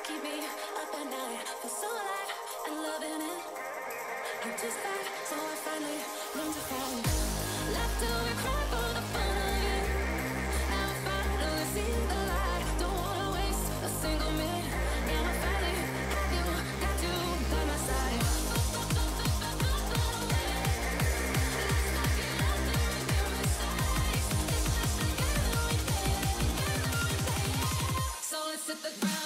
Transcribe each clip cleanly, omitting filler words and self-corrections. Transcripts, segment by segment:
keep me up at night. Feel so alive and loving it. I just back, so I finally learned to find. Left to be cry for the fun of it. Now I finally see the light. Don't wanna waste a single minute. Now I finally have you, got you by my side. So let's hit the ground.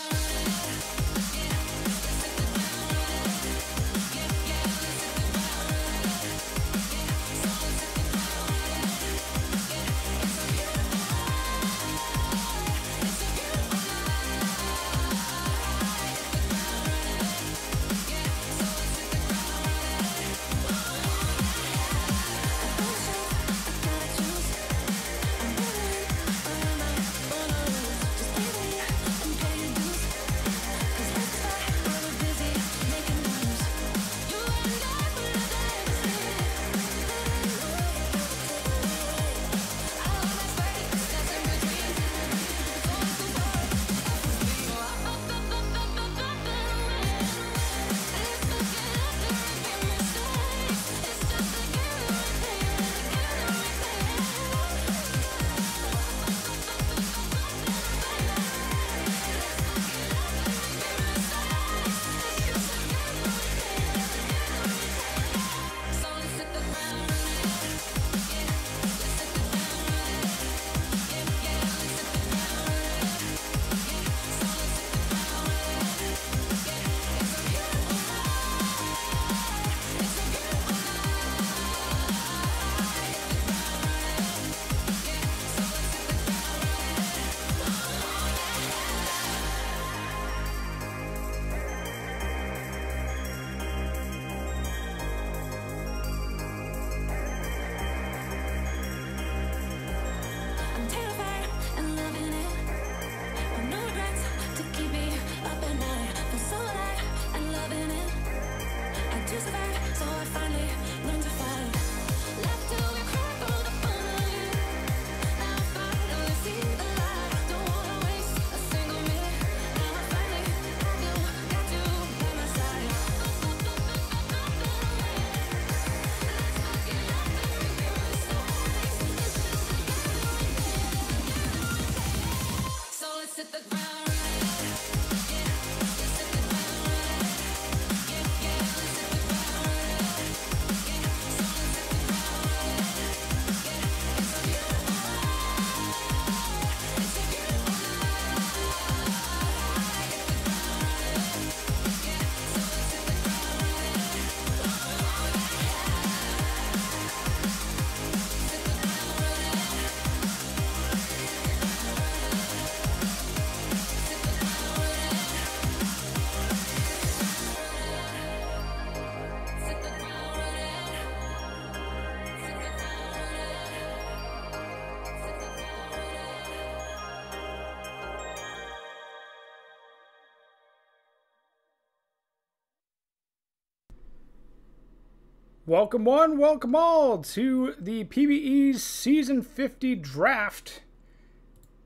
Welcome one, welcome all to the PBE Season 50 draft.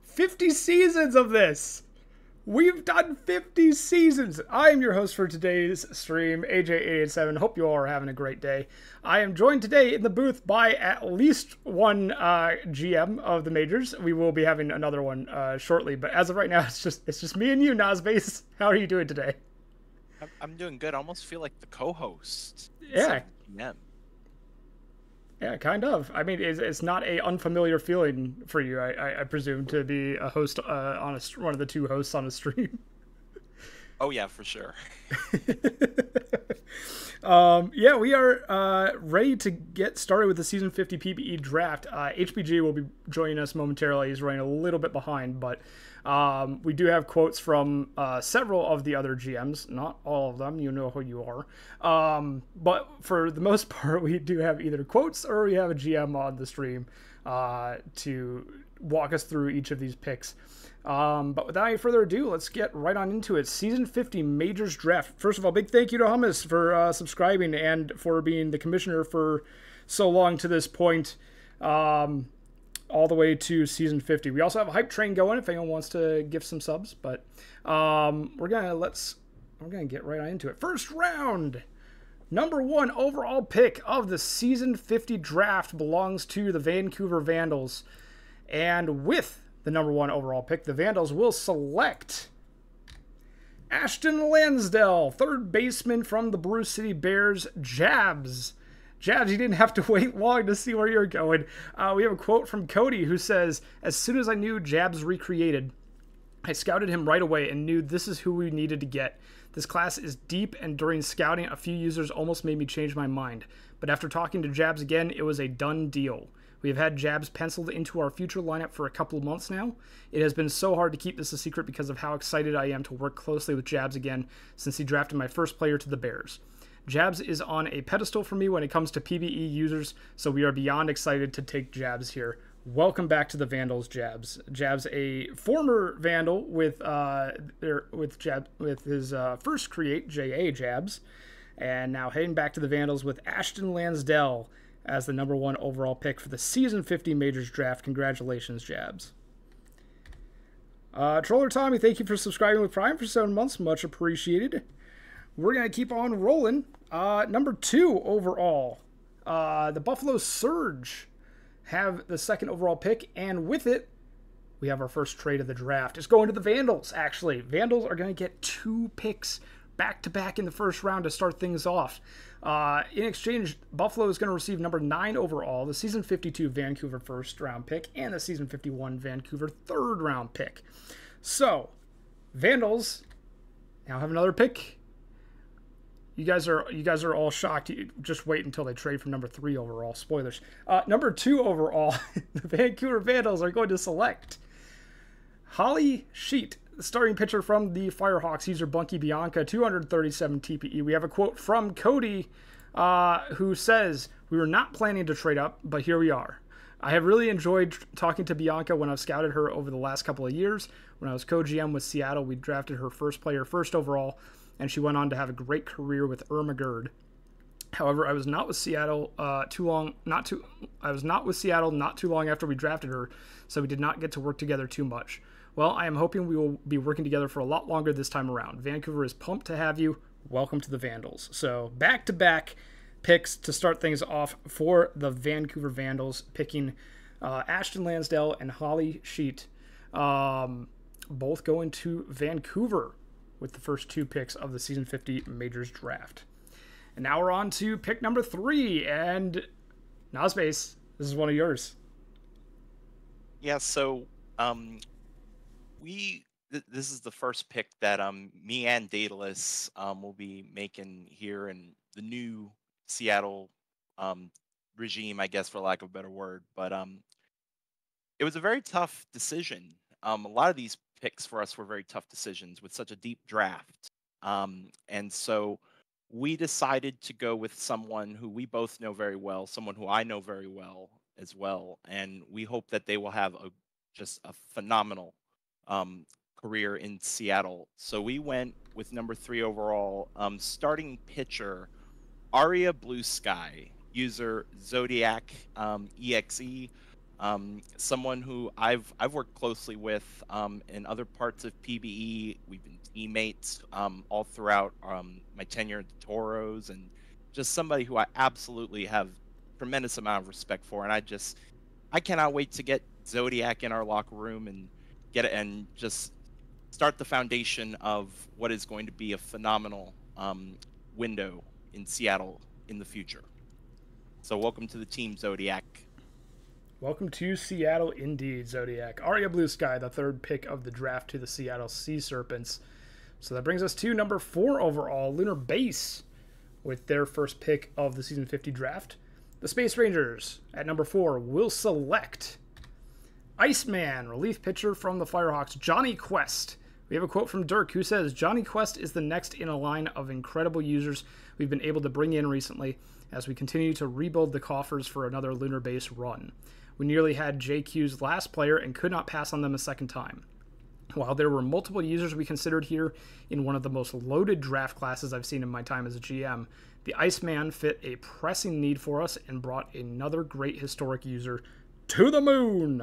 50 seasons of this! We've done 50 seasons! I am your host for today's stream, AJay887. Hope you all are having a great day. I am joined today in the booth by at least one GM of the majors. We will be having another one shortly, but as of right now, it's just me and you, Nazbase. How are you doing today? I'm doing good. I almost feel like the co-host. Yeah. Yeah. Yeah, kind of. I mean, it's not a unfamiliar feeling for you, I presume, to be a host on one of the two hosts on a stream. Oh yeah, for sure. Yeah, we are ready to get started with the Season 50 PBE draft. HBG will be joining us momentarily. He's running a little bit behind, but we do have quotes from several of the other GMs. Not all of them. You know who you are. But for the most part, we do have either quotes or we have a GM on the stream to walk us through each of these picks. But without any further ado, let's get right on into it. Season 50 Majors Draft. First of all, big thank you to Hummus for subscribing and for being the commissioner for so long to this point. all the way to season 50. We also have a hype train going if anyone wants to give some subs, but we're gonna get right into it. First round, number 1 overall pick of the season 50 draft belongs to the Vancouver Vandals, and with the number 1 overall pick, the Vandals will select Ashton Lansdell, third baseman from the Brew City Bears. Jabs, you didn't have to wait long to see where you're going. We have a quote from Cody who says, "As soon as I knew Jabs recreated, I scouted him right away and knew this is who we needed to get. This class is deep, and during scouting, a few users almost made me change my mind. But after talking to Jabs again, it was a done deal. We have had Jabs penciled into our future lineup for a couple of months now. It has been so hard to keep this a secret because of how excited I am to work closely with Jabs again since he drafted my first player to the Bears. Jabs is on a pedestal for me when it comes to PBE users, so we are beyond excited to take Jabs here. Welcome back to the Vandals, Jabs. Jabs, a former Vandal with his first create, AJay Jabs, and now heading back to the Vandals with Ashton Lansdell as the number 1 overall pick for the season 50 Majors draft. Congratulations, Jabs. Troller Tommy, thank you for subscribing with Prime for 7 months. Much appreciated. We're going to keep on rolling. Number 2 overall, the Buffalo Surge have the 2nd overall pick, and with it, we have our first trade of the draft. It's going to the Vandals, actually. Vandals are going to get 2 picks back-to-back in the first round to start things off. In exchange, Buffalo is going to receive number 9 overall, the season 52 Vancouver first-round pick, and the season 51 Vancouver third-round pick. So, Vandals now have another pick. You guys are all shocked. Just wait until they trade for number 3 overall. Spoilers. Number 2 overall, the Vancouver Vandals are going to select Holly Sheet, the starting pitcher from the Firehawks. User Bunky Bianca, 237 TPE. We have a quote from Cody who says, "We were not planning to trade up, but here we are. I have really enjoyed talking to Bianca when I've scouted her over the last couple of years. When I was co-GM with Seattle, we drafted her first player first overall, and she went on to have a great career with Irma Gerd. However, I was not with Seattle not too long after we drafted her, so we did not get to work together too much. Well, I am hoping we will be working together for a lot longer this time around. Vancouver is pumped to have you. Welcome to the Vandals." So back-to-back picks to start things off for the Vancouver Vandals, picking Ashton Lansdell and Holly Sheet, both going to Vancouver with the first 2 picks of the season 50 Majors draft. And now we're on to pick number 3, and Nospace, this is one of yours. Yeah, so this is the first pick that me and Daedalus will be making here in the new Seattle regime, I guess, for lack of a better word. But it was a very tough decision. A lot of these picks for us were very tough decisions with such a deep draft. And so we decided to go with someone who we both know very well, someone who I know very well as well. And we hope that they will have just a phenomenal career in Seattle. So we went with number 3 overall, starting pitcher, Aria Blue Sky, user Zodiac EXE. Someone who I've worked closely with in other parts of PBE. We've been teammates all throughout my tenure at the Toros, and just somebody who I absolutely have tremendous amount of respect for. And I cannot wait to get Zodiac in our locker room and get it and just start the foundation of what is going to be a phenomenal window in Seattle in the future. So welcome to the team, Zodiac. Welcome to Seattle indeed, Zodiac. Aria Blue Sky, the 3rd pick of the draft to the Seattle Sea Serpents. So that brings us to number 4 overall, Lunar Base, with their first pick of the Season 50 draft. The Space Rangers, at number 4, will select Iceman, relief pitcher from the Firehawks, Johnny Quest. We have a quote from Dirk who says, "Johnny Quest is the next in a line of incredible users we've been able to bring in recently as we continue to rebuild the coffers for another Lunar Base run. We nearly had JQ's last player and could not pass on them a second time. While there were multiple users we considered here in one of the most loaded draft classes I've seen in my time as a GM, the Iceman fit a pressing need for us and brought another great historic user to the moon.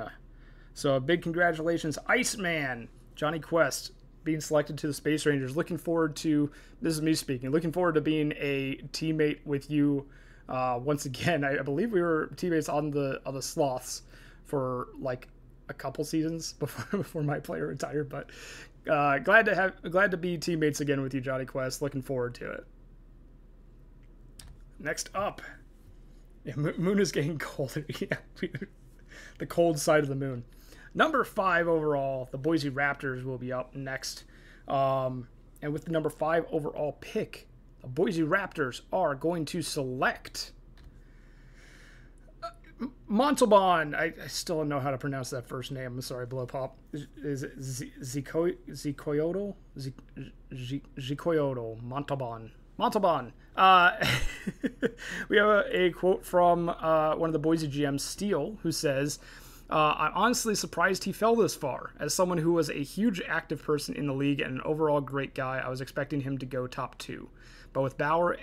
So a big congratulations, Iceman, Johnny Quest, being selected to the Space Rangers. Looking forward to, this is me speaking, looking forward to being a teammate with you once again. I believe we were teammates on the Sloths for like a couple seasons before my player retired, but glad to be teammates again with you, Johnny Quest. Looking forward to it. Next up, yeah, moon is getting colder. Yeah, the cold side of the moon. Number 5 overall, the Boise Raptors will be up next. And with the number 5 overall pick, the Boise Raptors are going to select Montalban. I still don't know how to pronounce that first name. I'm sorry, Blow Pop. Is it Zicoyoto? Zicoyoto. Montalban. Montalban. We have a quote from one of the Boise GMs, Steele, who says, I'm honestly surprised he fell this far. As someone who was a huge active person in the league and an overall great guy, I was expecting him to go top 2. But with Bauer,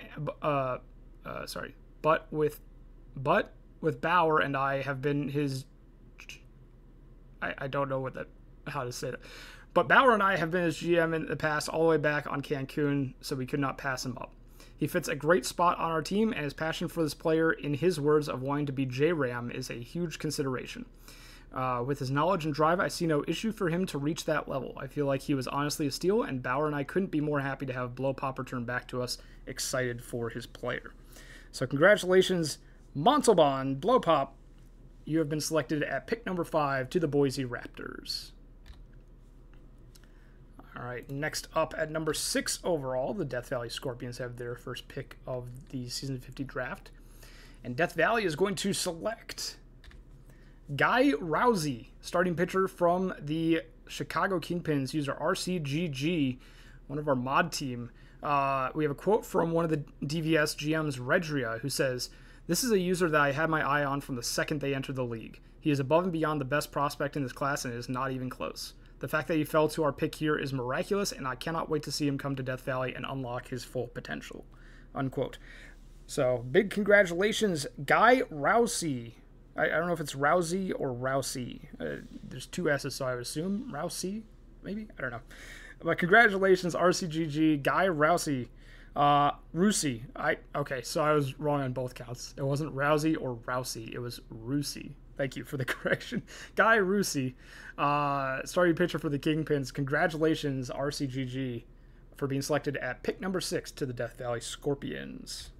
with Bauer and I have been his, I don't know how to say that. But Bauer and I have been his GM in the past, all the way back on Cancun, so we could not pass him up. He fits a great spot on our team, and his passion for this player, in his words of wanting to be J-Ram, is a huge consideration. With his knowledge and drive, I see no issue for him to reach that level. I feel like he was honestly a steal, and Bauer and I couldn't be more happy to have Blow Pop return back to us, excited for his player. So congratulations, Montalban, Blow Pop. You have been selected at pick number 5 to the Boise Raptors. All right, next up at number 6 overall, the Death Valley Scorpions have their first pick of the Season 50 draft. And Death Valley is going to select Guy Rousey, starting pitcher from the Chicago Kingpins, user RCGG, one of our mod team. We have a quote from one of the DVS GMs, Redria, who says, "This is a user that I had my eye on from the second they entered the league. He is above and beyond the best prospect in this class and is not even close. The fact that he fell to our pick here is miraculous, and I cannot wait to see him come to Death Valley and unlock his full potential." Unquote. So, big congratulations, Guy Rousey. I don't know if it's Rousey or Rousey. There's 2 S's, so I would assume Rousey, maybe? I don't know. But congratulations, RCGG, Guy Rousey. Rousey. Okay, so I was wrong on both counts. It wasn't Rousey or Rousey. It was Rousey. Thank you for the correction. Guy Rousey, starting pitcher for the Kingpins. Congratulations, RCGG, for being selected at pick number 6 to the Death Valley Scorpions.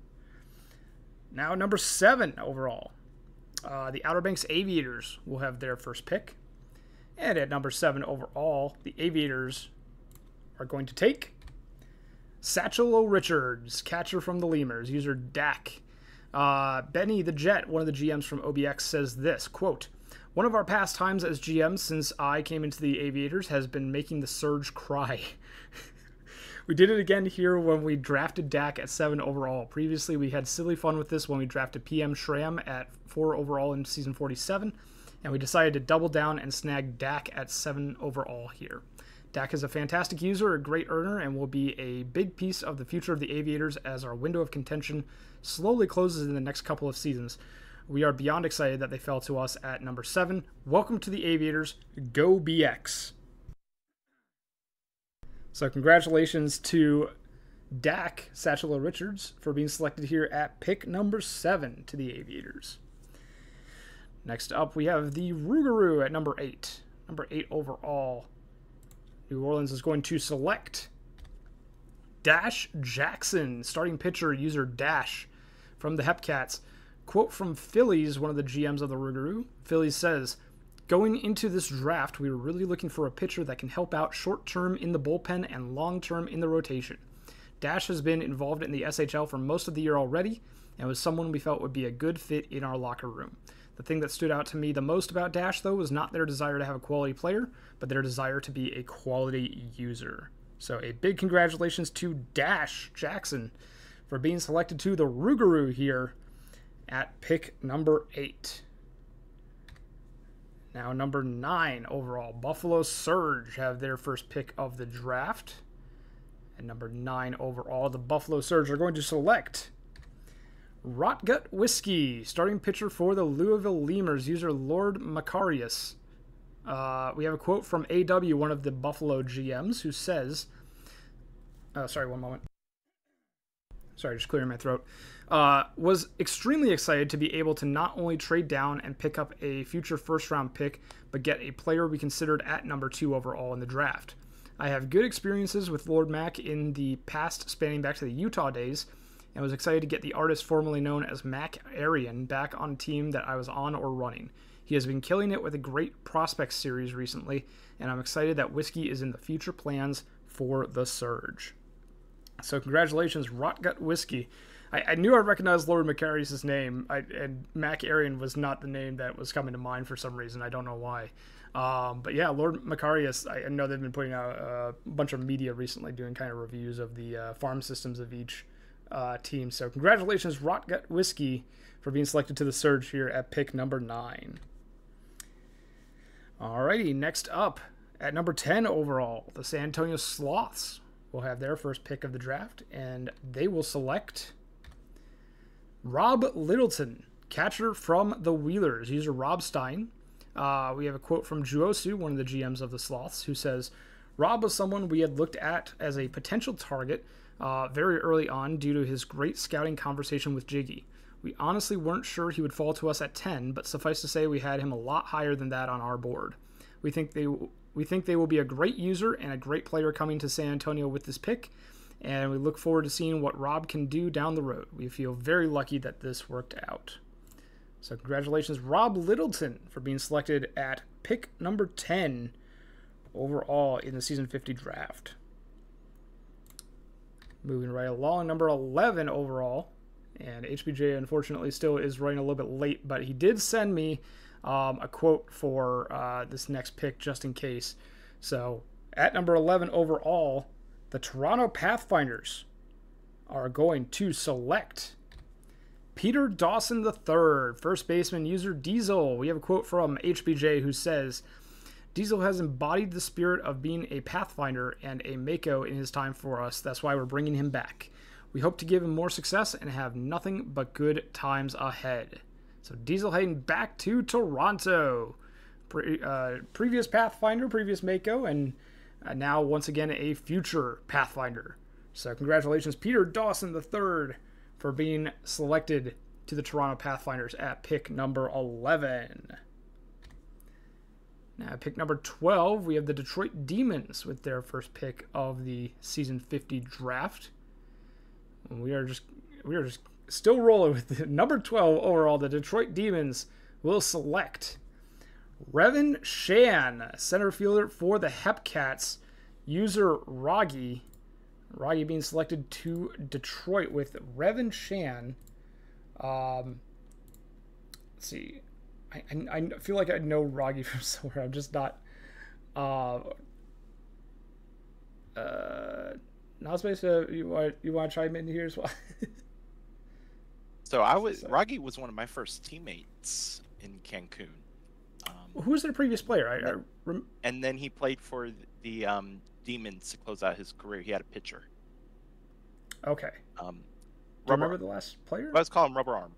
Now, number 7 overall. The Outer Banks Aviators will have their first pick. And at number 7 overall, the Aviators are going to take Satchel Richards, catcher from the Lemurs, user Dak. Benny the Jet, one of the GMs from OBX, says this, quote, "One of our past times as GMs since I came into the Aviators has been making the Surge cry. We did it again here when we drafted Dak at 7 overall. Previously, we had silly fun with this when we drafted PM Schramm at 4 overall in Season 47, and we decided to double down and snag Dak at 7 overall here. Dak is a fantastic user, a great earner, and will be a big piece of the future of the Aviators as our window of contention slowly closes in the next couple of seasons. We are beyond excited that they fell to us at number 7. Welcome to the Aviators. Go BX." So congratulations to Dak Satchel Richards for being selected here at pick number 7 to the Aviators. Next up, we have the Rougarou at number 8. Number 8 overall. New Orleans is going to select Dash Jackson, starting pitcher, user Dash, from the Hepcats. Quote from Phillies, one of the GMs of the Rougarou. Phillies says, "Going into this draft, we were really looking for a pitcher that can help out short-term in the bullpen and long-term in the rotation. Dash has been involved in the SHL for most of the year already and was someone we felt would be a good fit in our locker room. The thing that stood out to me the most about Dash, though, was not their desire to have a quality player, but their desire to be a quality user." So a big congratulations to Dash Jackson for being selected to the Rougarou here at pick number 8. Now, number 9 overall, Buffalo Surge have their first pick of the draft. And number 9 overall, the Buffalo Surge are going to select Rotgut Whiskey, starting pitcher for the Louisville Lemurs, user Lord Macarius. We have a quote from AW, one of the Buffalo GMs, who says, sorry, one moment. Sorry, just clearing my throat. Was extremely excited to be able to not only trade down and pick up a future first-round pick, but get a player we considered at number 2 overall in the draft. I have good experiences with Lord Mac in the past, spanning back to the Utah days, and was excited to get the artist formerly known as Mac Arian back on a team that I was on or running. He has been killing it with a great prospects series recently, and I'm excited that Whiskey is in the future plans for the Surge. So congratulations, Rotgut Whiskey. I knew I recognized Lord Macarius' name, and Mac Arian was not the name that was coming to mind for some reason. I don't know why. But yeah, Lord Macarius, I know they've been putting out a bunch of media recently doing kind of reviews of the farm systems of each team. So congratulations, Rotgut Whiskey, for being selected to the Surge here at pick number 9. Alrighty, next up at number 10 overall, the San Antonio Sloths will have their first pick of the draft, and they will select Rob Littleton, catcher from the Wheelers, user Rob Stein. We have a quote from Juosu, one of the GMs of the Sloths, who says, Rob was someone we had looked at as a potential target very early on due to his great scouting conversation with Jiggy. We honestly weren't sure he would fall to us at 10, but suffice to say we had him a lot higher than that on our board. We think they will be a great user and a great player coming to San Antonio with this pick, and we look forward to seeing what Rob can do down the road. We feel very lucky that this worked out. So congratulations, Rob Littleton, for being selected at pick number 10 overall in the Season 50 draft. Moving right along, number 11 overall. And HBJ, unfortunately, still is running a little bit late, but he did send me a quote for this next pick just in case. So at number 11 overall, the Toronto Pathfinders are going to select Peter Dawson III, first baseman, user Diesel. We have a quote from HBJ who says, Diesel has embodied the spirit of being a Pathfinder and a Mako in his time for us. That's why we're bringing him back. We hope to give him more success and have nothing but good times ahead. So Diesel heading back to Toronto. Previous Pathfinder, previous Mako, and now once again a future Pathfinder. So congratulations, Peter Dawson III, for being selected to the Toronto Pathfinders at pick number 11. Now at pick number 12, we have the Detroit Demons with their first pick of the Season 50 draft. We are just still rolling with the number 12 overall. The Detroit Demons will select Revin Shan, center fielder for the Hepcats, user Roggy. Roggy being selected to Detroit with Revin Shan. Let's see. I feel like I know Roggy from somewhere. I'm just not. Space, you want to chime in here as well? So Roggy was one of my first teammates in Cancun. Who was their previous player? And then he played for the Demons to close out his career. He had a pitcher. Okay. Do you remember the last player? Let's call him Rubber Arm.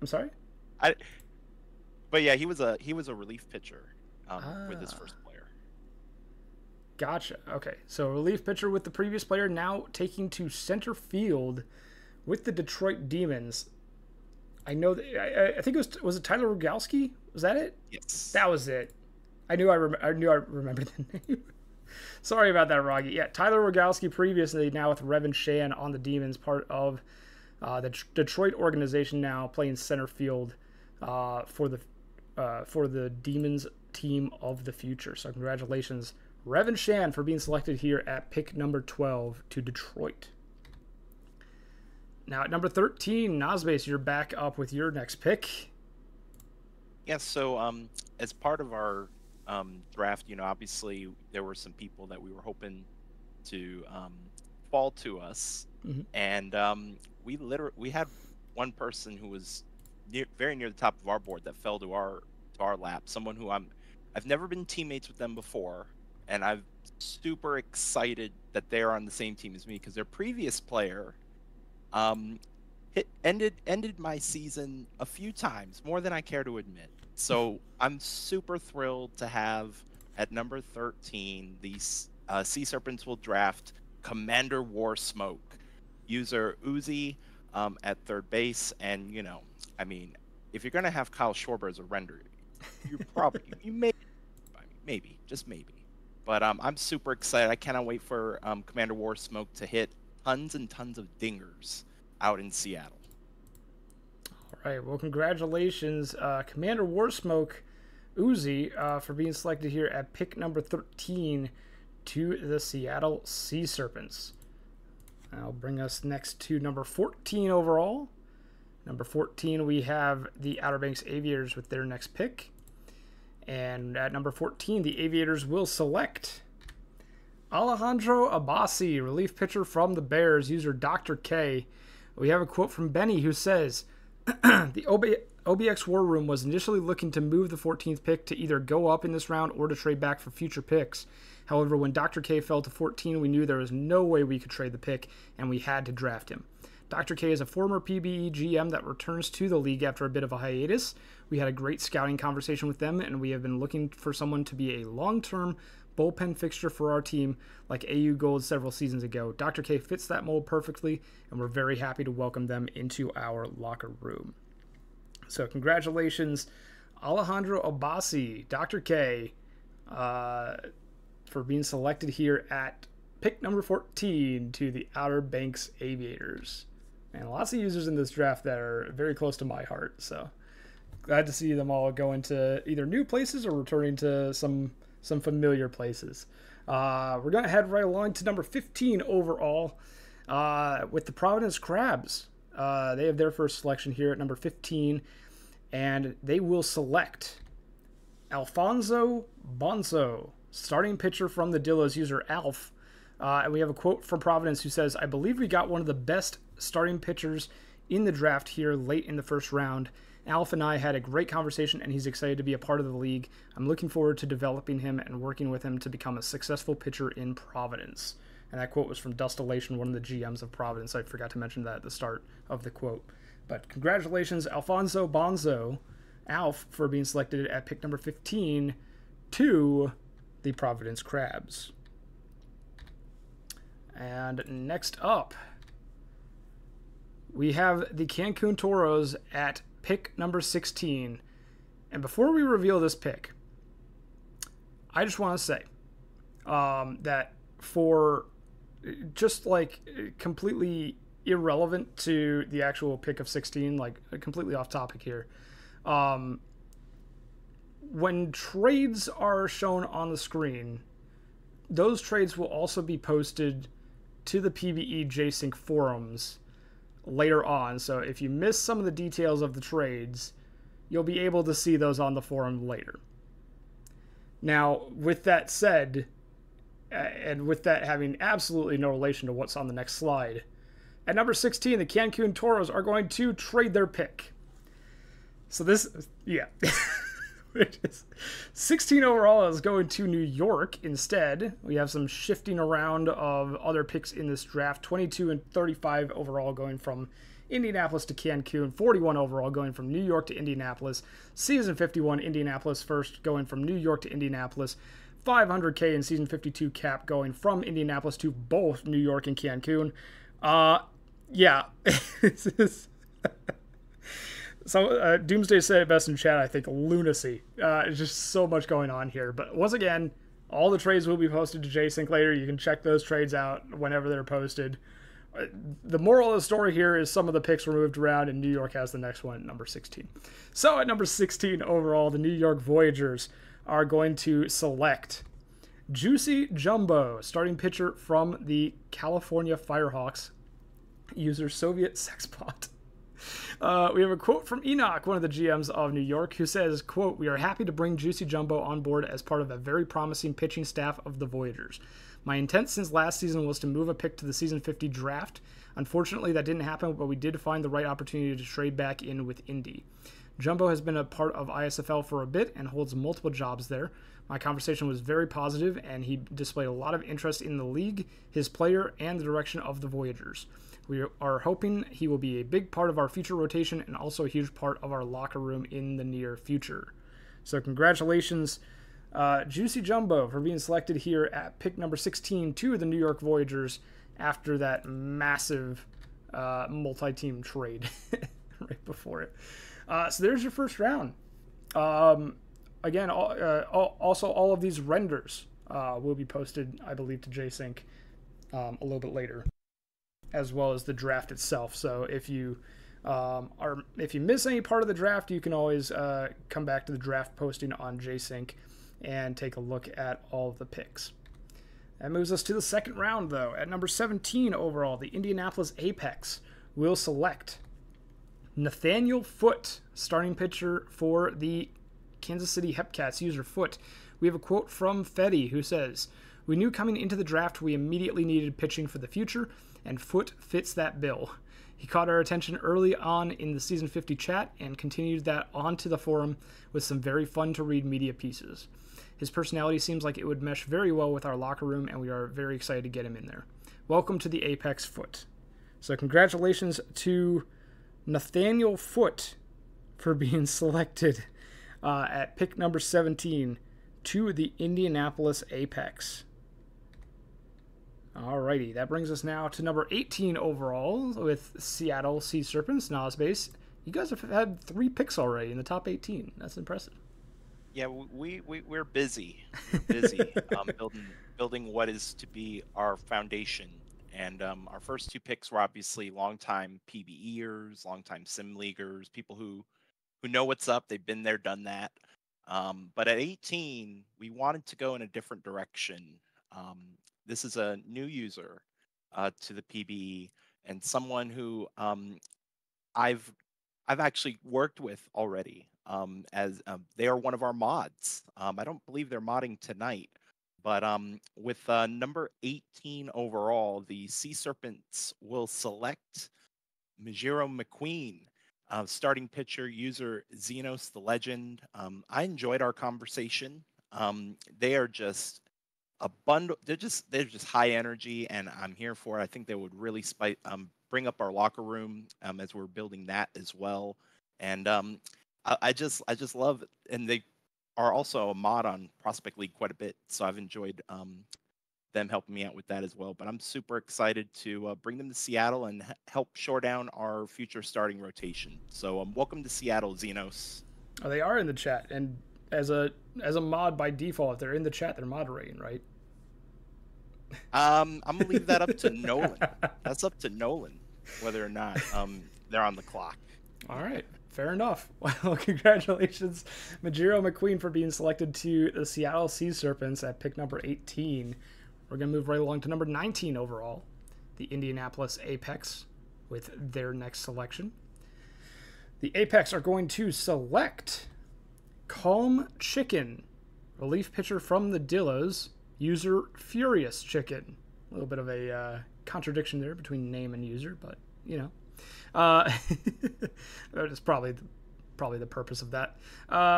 I'm sorry? But yeah, he was a relief pitcher with his first player. Gotcha. Okay, so relief pitcher with the previous player, now taking to center field with the Detroit Demons. I know that I think it was it Tyler Rogalski? Was that it? Yes, that was it. I knew I remembered the name. Sorry about that, Roggy. Yeah, Tyler Rogalski previously, now with Revin Shan on the Demons, part of the Detroit organization, now playing center field for the Demons team of the future. So congratulations, Revin Shan, for being selected here at pick number 12 to Detroit. Now at number 13, Nazbase, you're back up with your next pick. Yeah, so as part of our draft, obviously there were some people that we were hoping to fall to us, and we had one person who was very near the top of our board that fell to our lap. Someone who I've never been teammates with them before, and I'm super excited that they're on the same team as me because their previous player ended my season a few times, more than I care to admit. So I'm super thrilled to have at number 13 these Sea Serpents will draft Commander War Smoke, user Uzi at third base, and I mean, if you're gonna have Kyle Schwarber as a render, you're probably you may, I mean, maybe just maybe, but I'm super excited. I cannot wait for Commander War Smoke to hit tons and tons of dingers out in Seattle. All right. Well, congratulations, Commander Warsmoke Uzi, for being selected here at pick number 13 to the Seattle Sea Serpents. That'll bring us next to number 14 overall. Number 14, we have the Outer Banks Aviators with their next pick. And at number 14, the Aviators will select Alejandro Abassi, relief pitcher from the Bears, user Dr. K. We have a quote from Benny who says, the OBX War Room was initially looking to move the 14th pick to either go up in this round or to trade back for future picks. However, when Dr. K fell to 14, we knew there was no way we could trade the pick, and we had to draft him. Dr. K is a former PBE GM that returns to the league after a bit of a hiatus. We had a great scouting conversation with them, and we have been looking for someone to be a long-term bullpen fixture for our team like AU Gold several seasons ago. Dr. K fits that mold perfectly, and we're very happy to welcome them into our locker room. So congratulations, Alejandro Abassi, Dr. K, for being selected here at pick number 14 to the Outer Banks Aviators. And lots of users in this draft that are very close to my heart, so glad to see them all go into either new places or returning to some familiar places. We're going to head right along to number 15 overall with the Providence Crabs. They have their first selection here at number 15, and they will select Alfonso Bonzo, starting pitcher from the Dillos, user Alf. And we have a quote from Providence who says, I believe we got one of the best starting pitchers in the draft here late in the first round. Alf and I had a great conversation, and he's excited to be a part of the league. I'm looking forward to developing him and working with him to become a successful pitcher in Providence. And that quote was from Dustillation, one of the GMs of Providence. I forgot to mention that at the start of the quote. But congratulations, Alfonso Bonzo, Alf, for being selected at pick number 15 to the Providence Crabs. And next up, we have the Cancun Toros at pick number 16. And before we reveal this pick, I just want to say that for just like completely irrelevant to the actual pick of 16, like completely off topic here, when trades are shown on the screen, those trades will also be posted to the PBE JSync forums later on. So if you miss some of the details of the trades, you'll be able to see those on the forum later. Now, with that said, and with that having absolutely no relation to what's on the next slide, at number 16, the Cancun Toros are going to trade their pick. So this, yeah, which is 16 overall is going to New York instead. We have some shifting around of other picks in this draft. 22 and 35 overall going from Indianapolis to Cancun. 41 overall going from New York to Indianapolis. Season 51 Indianapolis first going from New York to Indianapolis. 500K in season 52 cap going from Indianapolis to both New York and Cancun. Yeah. So Doomsday said it best in chat, I think, lunacy. It's just so much going on here. But once again, all the trades will be posted to JSync later. You can check those trades out whenever they're posted. The moral of the story here is some of the picks were moved around, and New York has the next one at number 16. So at number 16 overall, the New York Voyagers are going to select Juicy Jumbo, starting pitcher from the California Firehawks, user Soviet Sexbot. We have a quote from Enoch, one of the GMs of New York, who says, quote, "We are happy to bring Juicy Jumbo on board as part of a very promising pitching staff of the Voyagers. My intent since last season was to move a pick to the season 50 draft. Unfortunately, that didn't happen, but we did find the right opportunity to trade back in with Indy. Jumbo has been a part of ISFL for a bit and holds multiple jobs there. My conversation was very positive, and he displayed a lot of interest in the league, his player, and the direction of the Voyagers. We are hoping he will be a big part of our future rotation and also a huge part of our locker room in the near future. So congratulations, Juicy Jumbo, for being selected here at pick number 16 to the New York Voyagers after that massive multi-team trade right before it. So there's your first round. Again, also all of these renders will be posted, I believe, to JSync a little bit later, as well as the draft itself. So if you miss any part of the draft, you can always come back to the draft posting on JSync and take a look at all of the picks. That moves us to the second round, though. At number 17 overall, the Indianapolis Apex will select Nathaniel Foote, starting pitcher for the Kansas City Hepcats, user Foot. We have a quote from Fetty, who says, "We knew coming into the draft we immediately needed pitching for the future, and Foot fits that bill. He caught our attention early on in the Season 50 chat and continued that onto the forum with some very fun-to-read media pieces. His personality seems like it would mesh very well with our locker room, and we are very excited to get him in there. Welcome to the Apex, Foot." So congratulations to Nathaniel Foote for being selected at pick number 17 to the Indianapolis Apex. Alrighty, that brings us now to number 18 overall with Seattle Sea Serpents, Nosbase. You guys have had 3 picks already in the top 18. That's impressive. Yeah, we're busy. We're busy building what is to be our foundation. And our first 2 picks were obviously longtime PBEers, longtime sim leaguers, people who know what's up. They've been there, done that. But at 18, we wanted to go in a different direction. This is a new user to the PBE and someone who I've actually worked with already. As they are one of our mods. I don't believe they're modding tonight, but with number 18 overall, the Sea Serpents will select Majiro McQueen, starting pitcher, user Xenos the Legend. I enjoyed our conversation. They are just a bundle. They're just high energy, and I'm here for it. I think they would really bring up our locker room as we're building that as well. And I just love it. And they are also a mod on Prospect League quite a bit, so I've enjoyed them helping me out with that as well. But I'm super excited to bring them to Seattle and help shore down our future starting rotation. So welcome to Seattle, Xenos. Oh, they are in the chat, and as a mod by default, if they're in the chat, they're moderating, right? I'm gonna leave that up to Nolan. That's up to Nolan whether or not they're on the clock. All right. Fair enough. Well, congratulations, Majiro McQueen, for being selected to the Seattle Sea Serpents at pick number 18. We're going to move right along to number 19 overall, the Indianapolis Apex, with their next selection. The Apex are going to select Calm Chicken, relief pitcher from the Dillos, user Furious Chicken. A little bit of a contradiction there between name and user, but, you know. That's probably the purpose of that.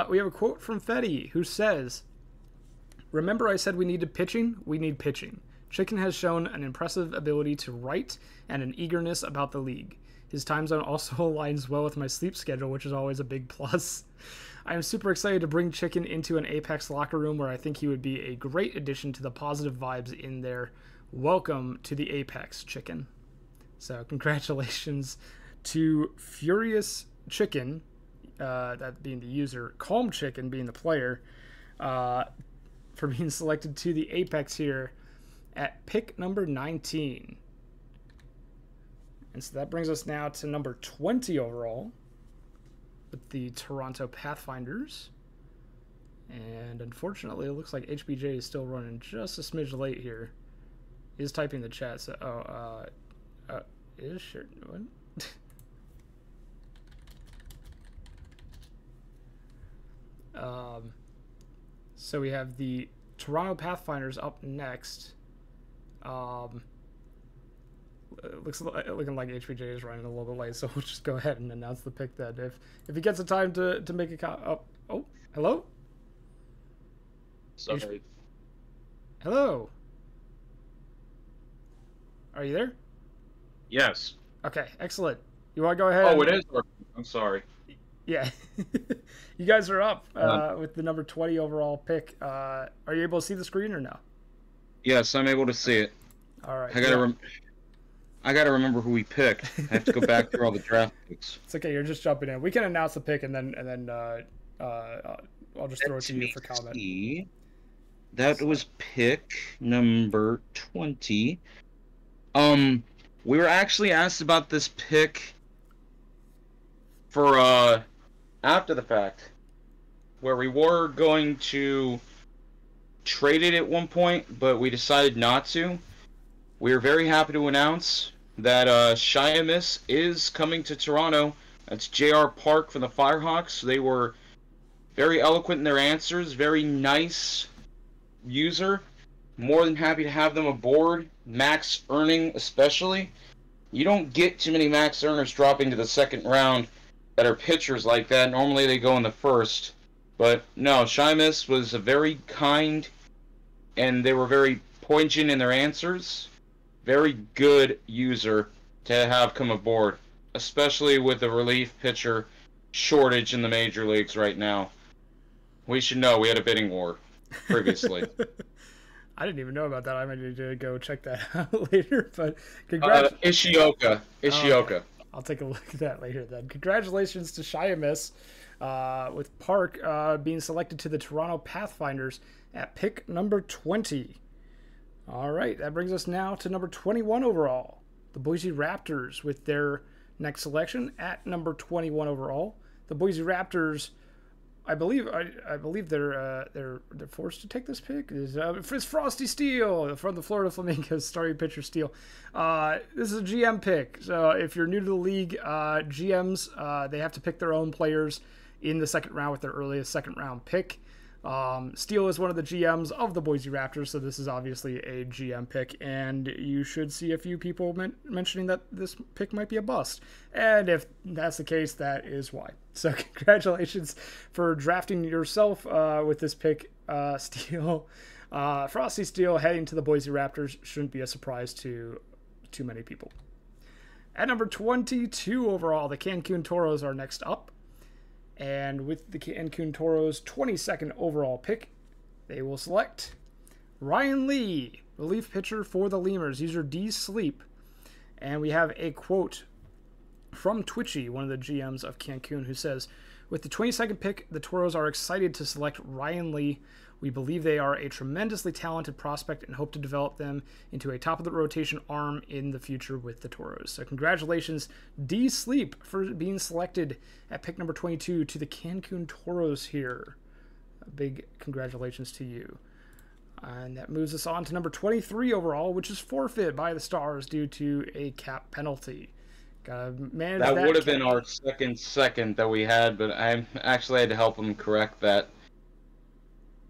We have a quote from Fetty, who says, "Remember I said we needed pitching? We need pitching. Chicken has shown an impressive ability to write and an eagerness about the league. His time zone also aligns well with my sleep schedule, which is always a big plus. I am super excited to bring Chicken into an Apex locker room where I think he would be a great addition to the positive vibes in there. Welcome to the Apex, Chicken." So congratulations to Furious Chicken, that being the user, Calm Chicken being the player, for being selected to the Apex here at pick number 19. And so that brings us now to number 20 overall with the Toronto Pathfinders. And unfortunately, it looks like HBJ is still running just a smidge late here. He's typing the chat, so, is sure, what? So we have the Toronto Pathfinders up next. looking like HBJ is running a little bit late, so we'll just go ahead and announce the pick then. If he gets the time to make a hello. Sorry. Hello. Are you there? Yes. Okay, excellent. You want to go ahead? Oh, it is. I'm sorry. Yeah. You guys are up with the number 20 overall pick. Are you able to see the screen or no? Yes, I'm able to see it. All right. I gotta remember who we picked. I have to go back through all the draft picks. It's okay. You're just jumping in. We can announce the pick and then I'll just throw it to you for comment. That was pick number 20. We were actually asked about this pick for after the fact, where we were going to trade it at one point, but we decided not to. We are very happy to announce that Shiamis is coming to Toronto. That's J.R. Park from the Firehawks. They were very eloquent in their answers, very nice user. More than happy to have them aboard. Max earning especially. You don't get too many max earners dropping to the second round that are pitchers like that. Normally they go in the first. But no, Shiamis was a very kind, and they were very poignant in their answers. Very good user to have come aboard, especially with the relief pitcher shortage in the major leagues right now. We should know we had a bidding war previously. I didn't even know about that. I might need to go check that out later. But congrats, Ishioka. Okay. I'll take a look at that later then. Congratulations to Shiamis with Park being selected to the Toronto Pathfinders at pick number 20. All right, that brings us now to number 21 overall. The Boise Raptors with their next selection at number 21 overall. The Boise Raptors, I believe they're forced to take this pick. It's Frosty Steele from the Florida Flamingos, starting pitcher Steele. This is a GM pick, so if you're new to the league, GMs they have to pick their own players in the second round with their earliest second round pick. Steele is one of the GMs of the Boise Raptors, so this is obviously a GM pick, and you should see a few people mentioning that this pick might be a bust. And if that's the case, that is why. So congratulations for drafting yourself with this pick, Steele. Frosty Steele heading to the Boise Raptors shouldn't be a surprise to too many people. At number 22 overall, the Cancun Toros are next up. And with the Cancun Toros' 22nd overall pick, they will select Ryan Lee, relief pitcher for the Lemurs, user D-Sleep. And we have a quote from Twitchy, one of the GMs of Cancun, who says, with the 22nd pick, the Toros are excited to select Ryan Lee. We believe they are a tremendously talented prospect and hope to develop them into a top-of-the-rotation arm in the future with the Toros. So congratulations, D-Sleep, for being selected at pick number 22 to the Cancun Toros here. A big congratulations to you. And that moves us on to number 23 overall, which is forfeit by the Stars due to a cap penalty. Gotta manage that. That would have been our second that we had, but I actually had to help them correct that.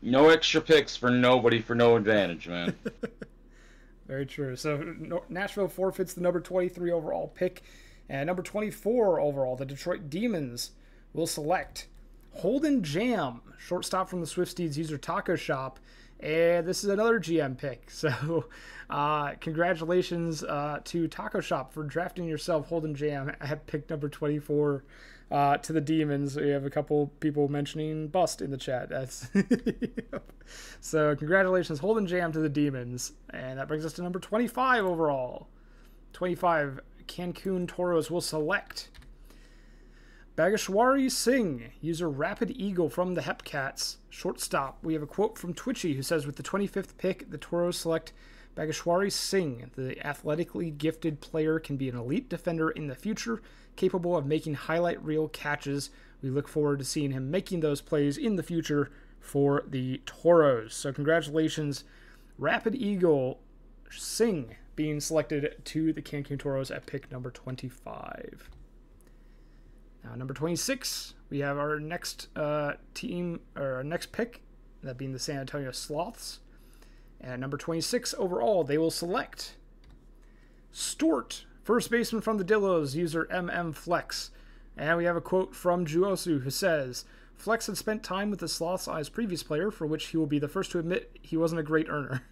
No extra picks for nobody for no advantage, man. Very true. So Nashville forfeits the number 23 overall pick. And number 24 overall, the Detroit Demons will select Holden Jam, shortstop from the Swift Steeds user Taco Shop. And this is another GM pick. So congratulations to Taco Shop for drafting yourself Holden Jam at pick number 24 to the Demons. We have a couple people mentioning bust in the chat. That's So congratulations, Holden Jam, to the Demons. And that brings us to number 25 overall. 25, Cancun Toros will select Bageshwari Singh, user Rapid Eagle from the Hepcats, shortstop. We have a quote from Twitchy who says, with the 25th pick, the Toros select Bageshwari Singh. The athletically gifted player can be an elite defender in the future, capable of making highlight reel catches. We look forward to seeing him making those plays in the future for the Toros. So congratulations, Rapid Eagle Singh, being selected to the Cancun Toros at pick number 25. Now, number 26, we have our next team, or our next pick, that being the San Antonio Sloths. And number 26 overall, they will select Stort First baseman from the Dillos, user MMFlex. And we have a quote from Juosu, who says, Flex had spent time with the Sloth's Eyes previous player, for which he will be the first to admit he wasn't a great earner.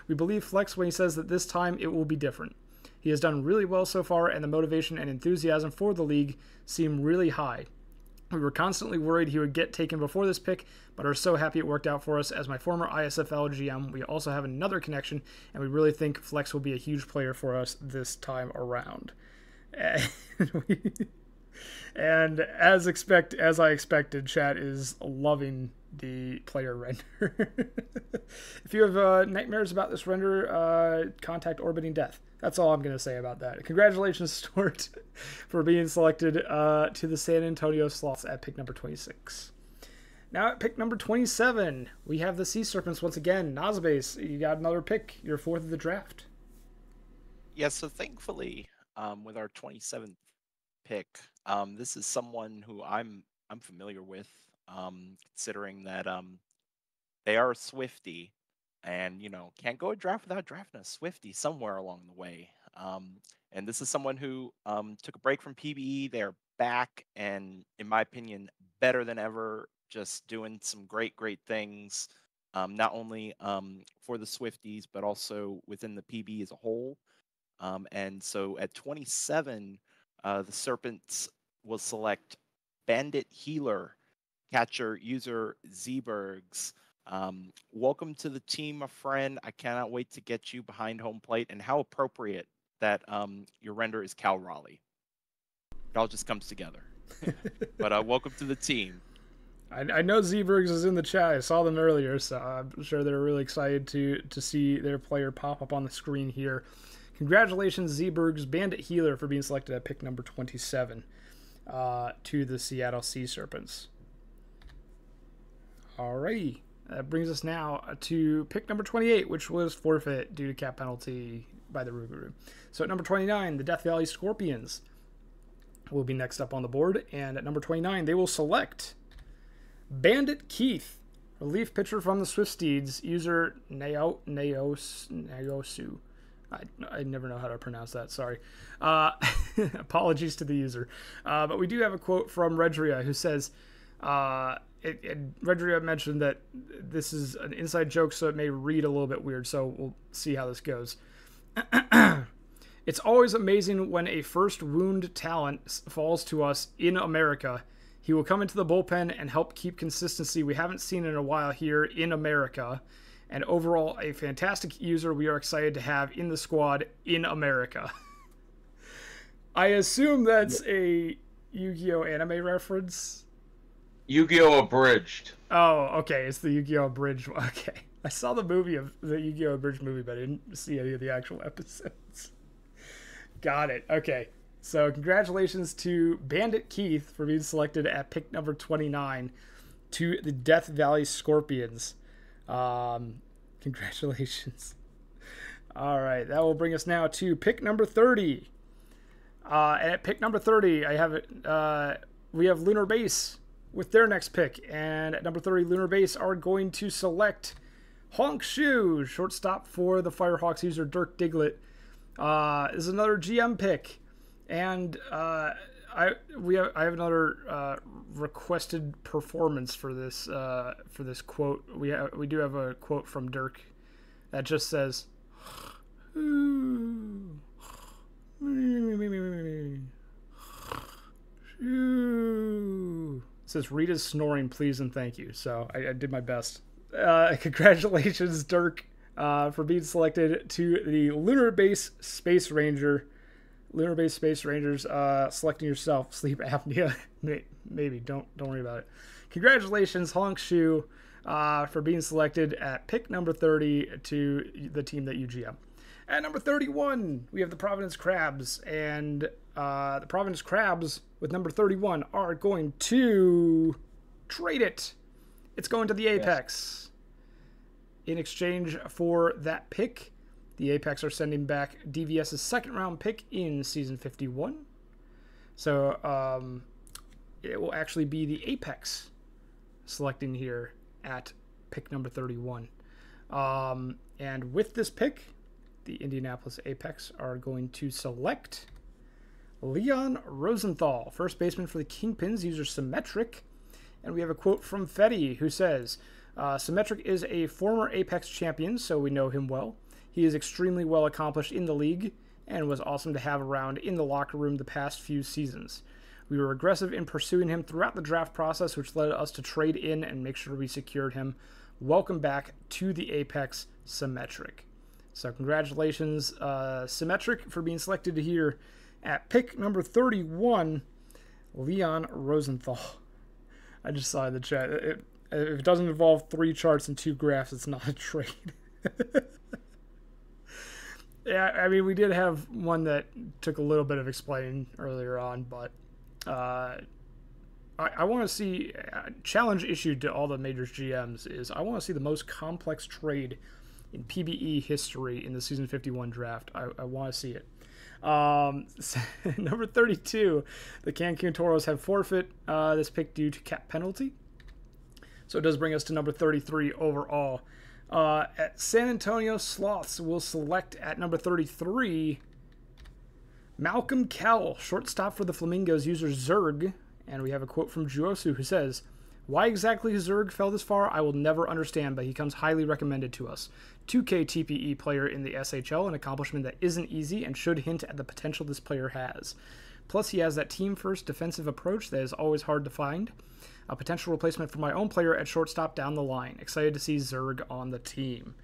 We believe Flex when he says that this time it will be different. He has done really well so far, and the motivation and enthusiasm for the league seem really high. We were constantly worried he would get taken before this pick, but are so happy it worked out for us. As my former ISFL GM, we also have another connection, and we really think Flex will be a huge player for us this time around. And as I expected, chat is loving the player render. If you have nightmares about this render, contact Orbiting Death. That's all I'm going to say about that. Congratulations, Stuart, for being selected to the San Antonio Sloths at pick number 26. Now at pick number 27, we have the Sea Serpents once again. Nazbase, you got another pick, your fourth of the draft. Yeah, so thankfully, with our 27th pick, this is someone who I'm familiar with, considering that they are a Swiftie, and can't go a draft without drafting a Swiftie somewhere along the way. And this is someone who took a break from PBE. They're back, and in my opinion, better than ever. Just doing some great things, not only for the Swifties, but also within the PBE as a whole. And so at 27, the Serpents will select Bandit Healer, catcher user Zebergs. Welcome to the team, my friend. I cannot wait to get you behind home plate. And how appropriate that your render is Cal Raleigh. It all just comes together. But welcome to the team. I know Zebergs is in the chat. I saw them earlier, so I'm sure they're really excited to see their player pop up on the screen here. Congratulations, Zebergs, Bandit Healer, for being selected at pick number 27 to the Seattle Sea Serpents. Alrighty. That brings us now to pick number 28, which was forfeit due to cap penalty by the Rougarou. So at number 29, the Death Valley Scorpions will be next up on the board. And at number 29, they will select Bandit Keith, relief pitcher from the Swift Steeds, user Naosu. I never know how to pronounce that, sorry. Apologies to the user. But we do have a quote from Redria, who says, Redria mentioned that this is an inside joke, so it may read a little bit weird, so we'll see how this goes. It's always amazing when a first wound talent falls to us in America. He will come into the bullpen and help keep consistency we haven't seen in a while here in America. And overall, a fantastic user we are excited to have in the squad in America. I assume that's a Yu-Gi-Oh! Anime reference. Yu-Gi-Oh! Abridged. Oh, okay. It's the Yu-Gi-Oh! Abridged. Okay. I saw the movie of the Yu-Gi-Oh! Abridged movie, but I didn't see any of the actual episodes. Got it. Okay. So congratulations to Bandit Keith for being selected at pick number 29 to the Death Valley Scorpions. Congratulations. All right. That will bring us now to pick number 30. And at pick number 30, I have it. We have Lunar Base with their next pick. And at number 30, Lunar Base are going to select Honk Shu, shortstop for the Firehawks user Dirk Diglett. Is another GM pick. And I have another requested performance for this quote. We do have a quote from Dirk that just says, "Ooh. It says Rita's snoring, please and thank you." So I did my best. Congratulations, Dirk, for being selected to the Lunar Base Space Rangers, selecting yourself, sleep apnea. Maybe, don't worry about it. Congratulations, Honk Shu, for being selected at pick number 30 to the team that you GM. At number 31, we have the Providence Crabs, and the Providence Crabs with number 31 are going to trade it. It's going to the Apex. Yes. In exchange for that pick, the Apex are sending back DVS's second round pick in season 51. So it will actually be the Apex selecting here at pick number 31. And with this pick, the Indianapolis Apex are going to select Leon Rosenthal, first baseman for the Kingpins, user Symmetric. And we have a quote from Fetty, who says, Symmetric is a former Apex champion, so we know him well. He is extremely well accomplished in the league and was awesome to have around in the locker room the past few seasons. We were aggressive in pursuing him throughout the draft process, which led us to trade in and make sure we secured him. Welcome back to the Apex, Symmetric. So congratulations, Symmetric, for being selected here at pick number 31, Leon Rosenthal. I just saw in the chat. If it doesn't involve 3 charts and 2 graphs, it's not a trade. Yeah, I mean, we did have one that took a little bit of explaining earlier on, but I want to see, challenge issued to all the majors GMs is, I want to see the most complex trade in PBE history in the Season 51 draft. I want to see it. Number 32, the Cancun Toros have forfeit this pick due to cap penalty. So it does bring us to number 33 overall. At San Antonio Sloths will select at number 33, Malcolm Kell, shortstop for the Flamingos, user Zerg. And we have a quote from Juosu, who says, why exactly Zerg fell this far, I will never understand, but he comes highly recommended to us. 2K TPE player in the SHL, an accomplishment that isn't easy and should hint at the potential this player has. Plus, he has that team-first defensive approach that is always hard to find. A potential replacement for my own player at shortstop down the line. Excited to see Zerg on the team.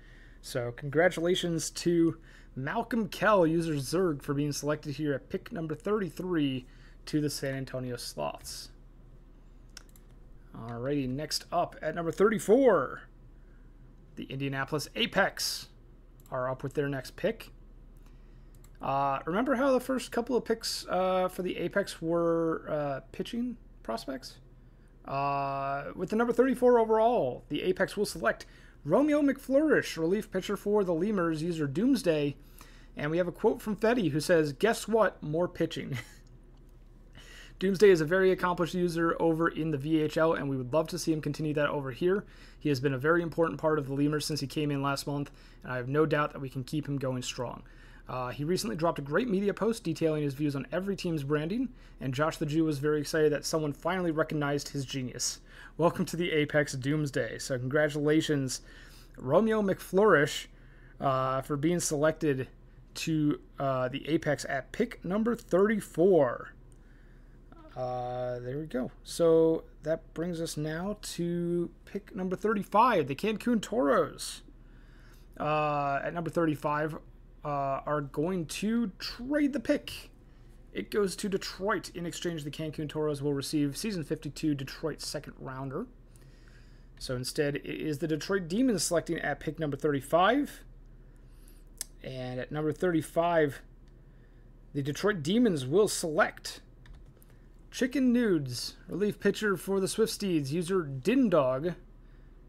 So, congratulations to Malcolm Kell, user Zerg, for being selected here at pick number 33 to the San Antonio Sloths. Alrighty, next up at number 34, the Indianapolis Apex are up with their next pick. Remember how the first couple of picks for the Apex were pitching prospects? With the number 34 overall, the Apex will select Romeo McFlourish, relief pitcher for the Lemurs, user Doomsday. And we have a quote from Fetty, who says, guess what? More pitching. Doomsday is a very accomplished user over in the VHL, and we would love to see him continue that over here. He has been a very important part of the Lemurs since he came in last month, and I have no doubt that we can keep him going strong. He recently dropped a great media post detailing his views on every team's branding, and Josh the Jew was very excited that someone finally recognized his genius. Welcome to the Apex, Doomsday. So congratulations, Romeo McFlourish, for being selected to the Apex at pick number 34. There we go. So that brings us now to pick number 35, the Cancun Toros. At number 35, are going to trade the pick. It goes to Detroit. In exchange, the Cancun Toros will receive Season 52 Detroit second rounder. So instead, it is the Detroit Demons selecting at pick number 35. And at number 35, the Detroit Demons will select Chicken Nudes, relief pitcher for the Swift Steeds, user Dindog,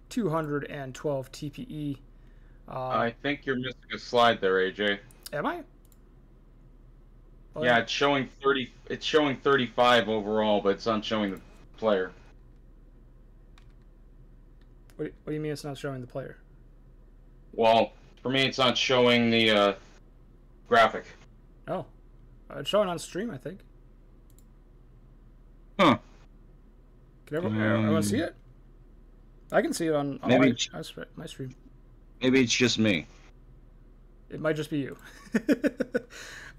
212 TPE. I think you're missing a slide there, AJ. Am I? Oh, yeah, it's showing 30. It's showing 35 overall, but it's not showing the player. What do you mean it's not showing the player? Well, for me, it's not showing the graphic. Oh, it's showing on stream, I think. Huh. Can everyone see it? I can see it on my stream. Maybe it's just me. It might just be you.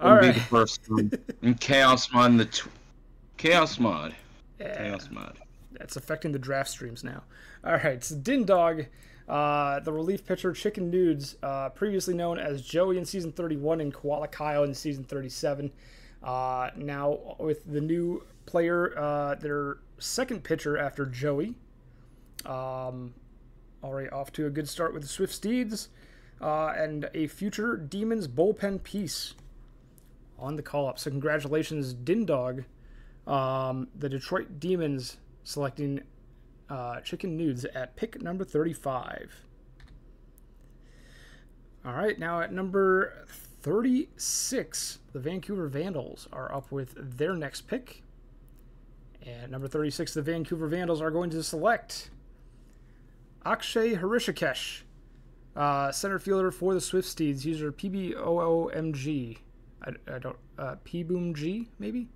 All right. Be the first one. And Chaos Mod, Chaos Mod. Yeah. Chaos Mod. That's affecting the draft streams now. All right, so Dindog, the relief pitcher, Chicken Nudes, previously known as Joey in Season 31 and Koala Kyle in Season 37. Now with the new player, their second pitcher after Joey. Already off to a good start with the Swift Steeds, and a future Demons bullpen piece on the call-up. So congratulations, Dindog. The Detroit Demons selecting Chicken Nudes at pick number 35. All right, now at number 36, the Vancouver Vandals are up with their next pick. And at number 36, the Vancouver Vandals are going to select Akshay Harishikesh, center fielder for the Swift Steeds, user PBOOMG. I don't, P Boom G, maybe?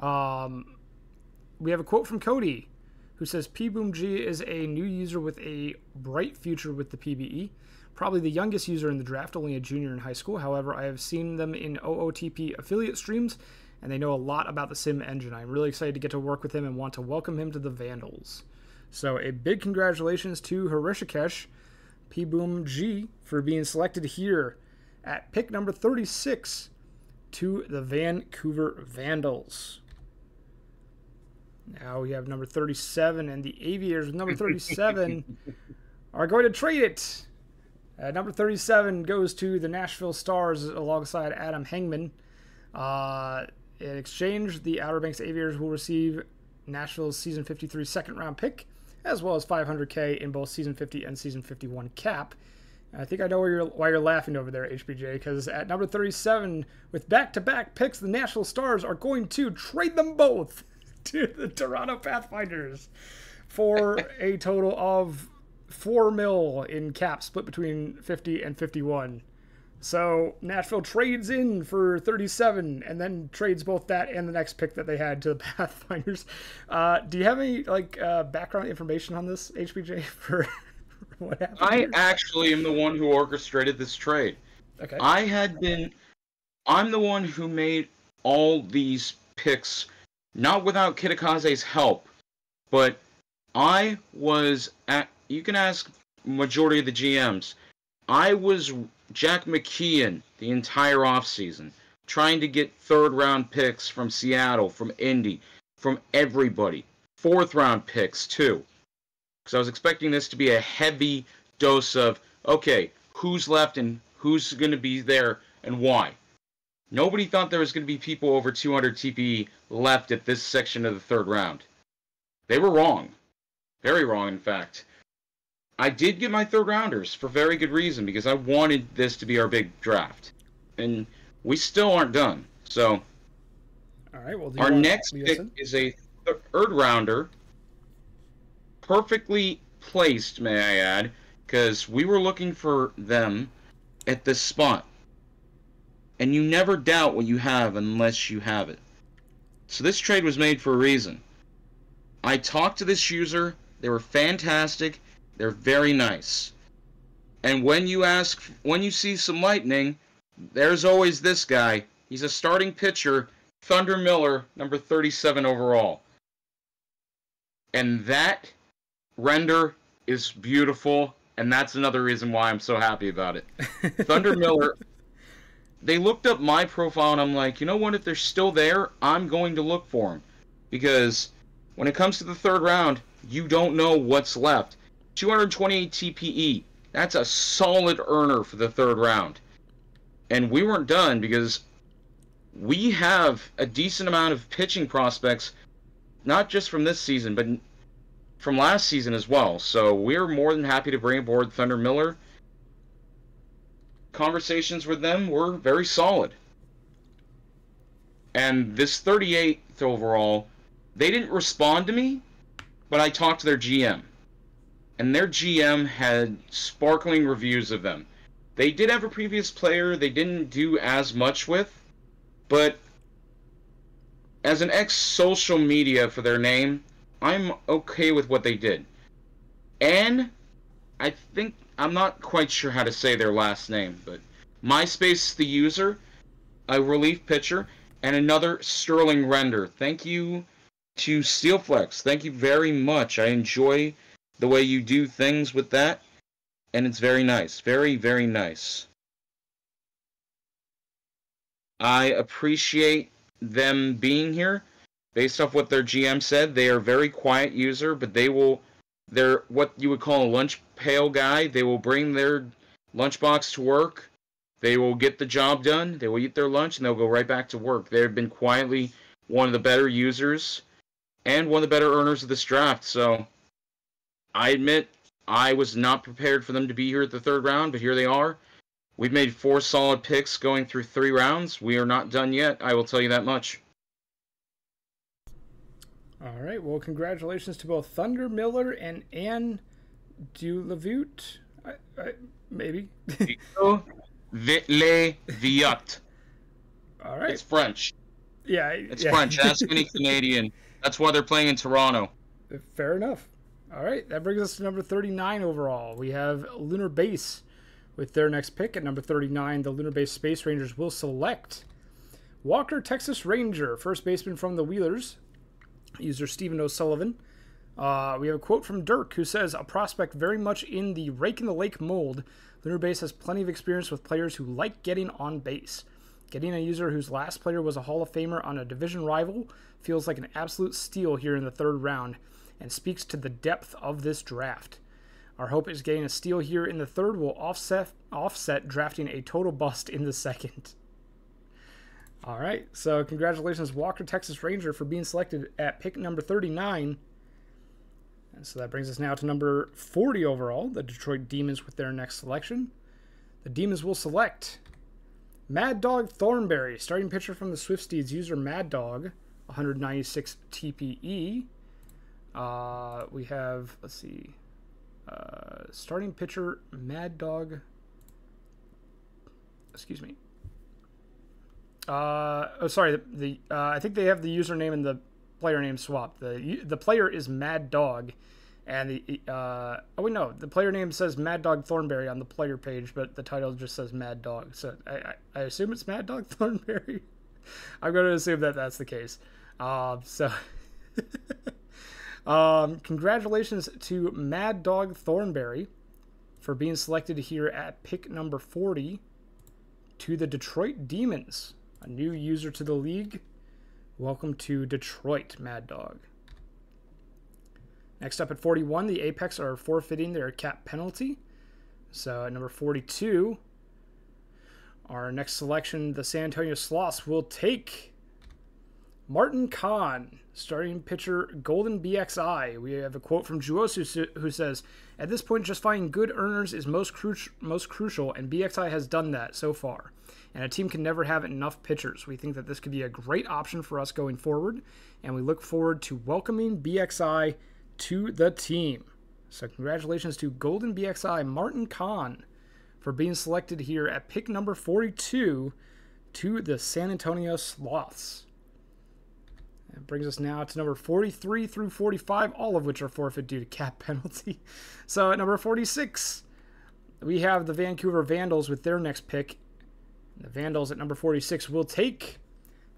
We have a quote from Cody, who says, P Boom G is a new user with a bright future with the PBE. Probably the youngest user in the draft, only a junior in high school. However, I have seen them in OOTP affiliate streams, and they know a lot about the sim engine. I'm really excited to get to work with him and want to welcome him to the Vandals. So a big congratulations to Harishikesh, P Boom G, for being selected here at pick number 36 to the Vancouver Vandals. Now we have number 37, and the Aviators with number 37 are going to trade it. Number 37 goes to the Nashville Stars alongside Adam Hengman. In exchange, the Outer Banks Aviators will receive Nashville's Season 53 second-round pick, as well as $500K in both Season 50 and Season 51 cap. And I think I know why you're laughing over there, HBJ, because at number 37, with back-to-back picks, the Nashville Stars are going to trade them both to the Toronto Pathfinders for a total of $4 million in cap, split between 50 and 51. So Nashville trades in for 37 and then trades both that and the next pick that they had to the Pathfinders. Do you have any background information on this, HBJ, for what happened? I actually am the one who orchestrated this trade. Okay. I'm the one who made all these picks, not without Kitakaze's help, but I was at, you can ask majority of the GMs, I was Jack McKeon the entire offseason, trying to get third-round picks from Seattle, from Indy, from everybody. Fourth-round picks, too. Because I was expecting this to be a heavy dose of, okay, who's left and who's going to be there and why. Nobody thought there was going to be people over 200 TPE left at this section of the third round. They were wrong. Very wrong, in fact. I did get my third rounders for very good reason, because I wanted this to be our big draft. And we still aren't done. So, all right, well, our next pick is a third rounder, perfectly placed, may I add, because we were looking for them at this spot. And you never doubt what you have unless you have it. So this trade was made for a reason. I talked to this user. They were fantastic. They're very nice. And when you see some lightning, there's always this guy. He's a starting pitcher, Thunder Miller, number 37 overall. And that render is beautiful, and that's another reason why I'm so happy about it. Thunder Miller, they looked up my profile, and I'm like, you know what, if they're still there, I'm going to look for them. Because when it comes to the third round, you don't know what's left. 228 TPE, that's a solid earner for the third round. And we weren't done, because we have a decent amount of pitching prospects, not just from this season, but from last season as well. So we're more than happy to bring aboard Thunder Miller. Conversations with them were very solid. And this 38th overall, they didn't respond to me, but I talked to their GM. And their GM had sparkling reviews of them. They did have a previous player they didn't do as much with, but as an ex-social media for their name, I'm okay with what they did. And I think, I'm not quite sure how to say their last name, but MySpace the user, a relief pitcher, and another Sterling render. Thank you to Steelflex. Thank you very much. I enjoy the way you do things with that, and it's very nice. Very, very nice. I appreciate them being here. Based off what their GM said, they are a very quiet user, but they're what you would call a lunch pail guy. They will bring their lunchbox to work. They will get the job done. They will eat their lunch, and they'll go right back to work. They have been quietly one of the better users and one of the better earners of this draft. So I admit I was not prepared for them to be here at the third round, but here they are. We've made 4 solid picks going through 3 rounds. We are not done yet, I will tell you that much. All right, well, congratulations to both Thunder Miller and Anne Duleviot. Maybe. Leviot. All right. It's French. Yeah. It's French. Ask any Canadian. That's why they're playing in Toronto. Fair enough. All right. That brings us to number 39 overall. We have Lunar Base with their next pick at number 39. The Lunar Base Space Rangers will select Walker, Texas Ranger, first baseman from the Wheelers, user Stephen O'Sullivan. We have a quote from Dirk, who says, a prospect very much in the rake in the lake mold. Lunar Base has plenty of experience with players who like getting on base. Getting a user whose last player was a Hall of Famer on a division rival feels like an absolute steal here in the third round and speaks to the depth of this draft. Our hope is getting a steal here in the third will offset drafting a total bust in the second. All right, so congratulations, Walker, Texas Ranger, for being selected at pick number 39. And so that brings us now to number 40 overall, the Detroit Demons with their next selection. The Demons will select Mad Dog Thornberry, starting pitcher from the Swift Steeds, user Mad Dog, 196 TPE. We have, let's see, starting pitcher Mad Dog. Excuse me. Sorry. I think they have the username and the player name swapped. The player is Mad Dog, and the player name says Mad Dog Thornberry on the player page, but the title just says Mad Dog. So I assume it's Mad Dog Thornberry. I'm going to assume that that's the case. Congratulations to Mad Dog Thornberry for being selected here at pick number 40 to the Detroit Demons. A new user to the league. Welcome to Detroit, Mad Dog. Next up at 41, the Apex are forfeiting their cap penalty. So at number 42, our next selection, the San Antonio Sloths, will take Martin Kahn, starting pitcher Golden BXI. We have a quote from Juos who says, at this point, just finding good earners is most crucial, and BXI has done that so far. And a team can never have enough pitchers. We think that this could be a great option for us going forward, and we look forward to welcoming BXI to the team. So congratulations to Golden BXI Martin Kahn for being selected here at pick number 42 to the San Antonio Sloths. That brings us now to number 43 through 45, all of which are forfeit due to cap penalty. So at number 46, we have the Vancouver Vandals with their next pick. The Vandals at number 46 will take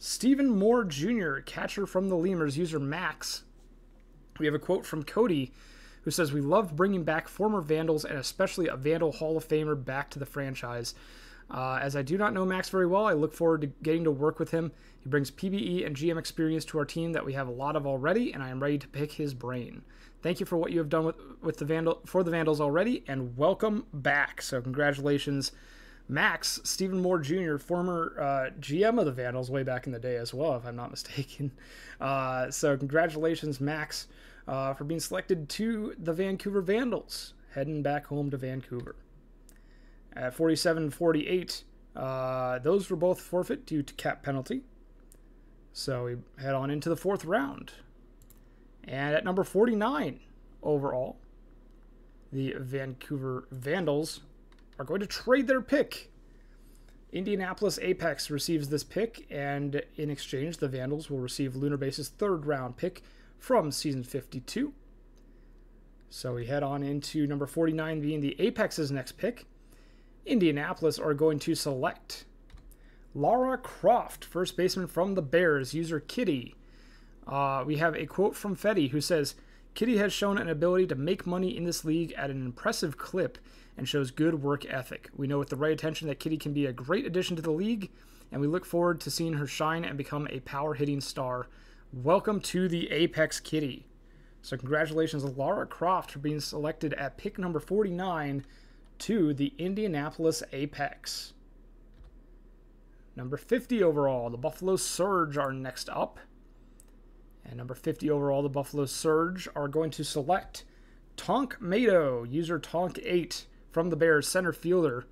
Stephen Moore Jr., catcher from the Lemurs, user Max. We have a quote from Cody, who says, we loved bringing back former Vandals and especially a Vandal Hall of Famer back to the franchise. As I do not know Max very well, I look forward to getting to work with him. He brings PBE and GM experience to our team that we have a lot of already, and I am ready to pick his brain. Thank you for what you have done with the Vandals already, and welcome back. So congratulations, Max, Stephen Moore Jr., former GM of the Vandals way back in the day as well, if I'm not mistaken. So congratulations, Max, for being selected to the Vancouver Vandals, heading back home to Vancouver. At 47 and 48, those were both forfeit due to cap penalty. So we head on into the fourth round. And at number 49 overall, the Vancouver Vandals are going to trade their pick. Indianapolis Apex receives this pick, and in exchange, the Vandals will receive Lunar Base's third round pick from Season 52. So we head on into number 49 being the Apex's next pick. Indianapolis are going to select Lara Croft, first baseman from the Bears, user Kitty. We have a quote from Fetty who says, Kitty has shown an ability to make money in this league at an impressive clip and shows good work ethic. We know with the right attention that Kitty can be a great addition to the league, and we look forward to seeing her shine and become a power-hitting star. Welcome to the Apex Kitty. So congratulations, Lara Croft, for being selected at pick number 49 to the Indianapolis Apex. Number 50 overall, the Buffalo Surge are next up. And number 50 overall, the Buffalo Surge are going to select Tonk Mato, user Tonk8, from the Bears, center fielder.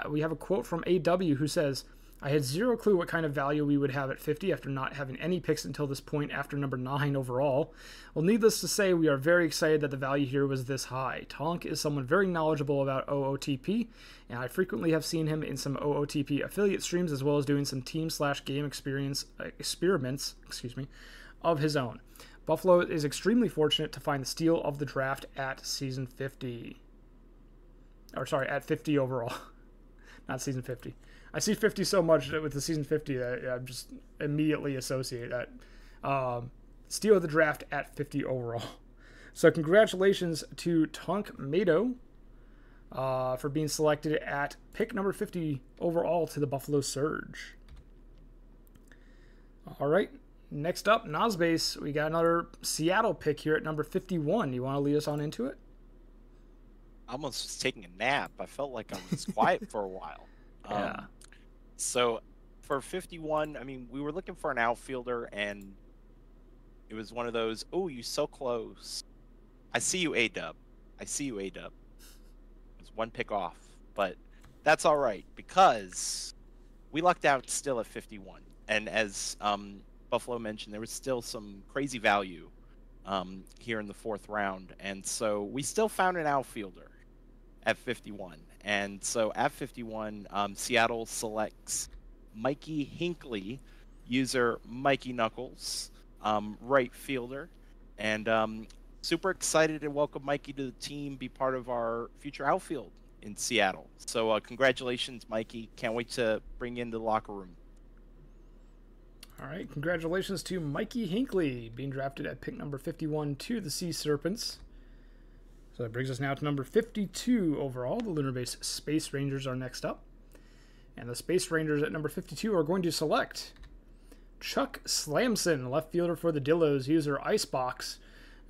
We have a quote from AW who says, I had zero clue what kind of value we would have at 50 after not having any picks until this point after number 9 overall. Well, needless to say, we are very excited that the value here was this high. Tonk is someone very knowledgeable about OOTP, and I frequently have seen him in some OOTP affiliate streams as well as doing some team/game experiments of his own. Buffalo is extremely fortunate to find the steal of the draft at season 50. At 50 overall. Not season 50. I see 50 so much with the season 50 that I just immediately associate that. Steal of the draft at 50 overall. So congratulations to Tonk Mado for being selected at pick number 50 overall to the Buffalo Surge. All right. Next up, Nosbase. We got another Seattle pick here at number 51. You want to lead us on into it? I almost was taking a nap. I felt like I was quiet for a while. Yeah. So for 51, I mean, we were looking for an outfielder, and it was one of those, oh, you so close. I see you, A-Dub. I see you, A-Dub. It was one pick off, but that's all right because we lucked out still at 51. And as Buffalo mentioned, there was still some crazy value here in the 4th round. And so we still found an outfielder at 51. And so at 51, Seattle selects Mikey Hinckley, user Mikey Knuckles, right fielder. And super excited to welcome Mikey to the team, be part of our future outfield in Seattle. So congratulations, Mikey. Can't wait to bring you into the locker room. All right, congratulations to Mikey Hinckley being drafted at pick number 51 to the Sea Serpents. So that brings us now to number 52 overall. The Lunar Base Space Rangers are next up. And the Space Rangers at number 52 are going to select Chuck Slamson, left fielder for the Dillos, user Icebox.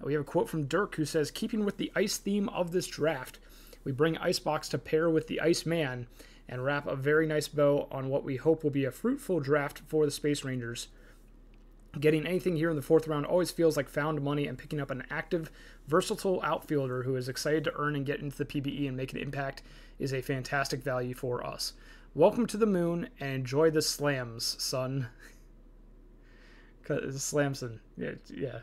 We have a quote from Dirk who says, keeping with the ice theme of this draft, we bring Icebox to pair with the Iceman and wrap a very nice bow on what we hope will be a fruitful draft for the Space Rangers. Getting anything here in the 4th round always feels like found money, and picking up an active, versatile outfielder who is excited to earn and get into the PBE and make an impact is a fantastic value for us. Welcome to the moon and enjoy the slams, son. Slamson. Yeah.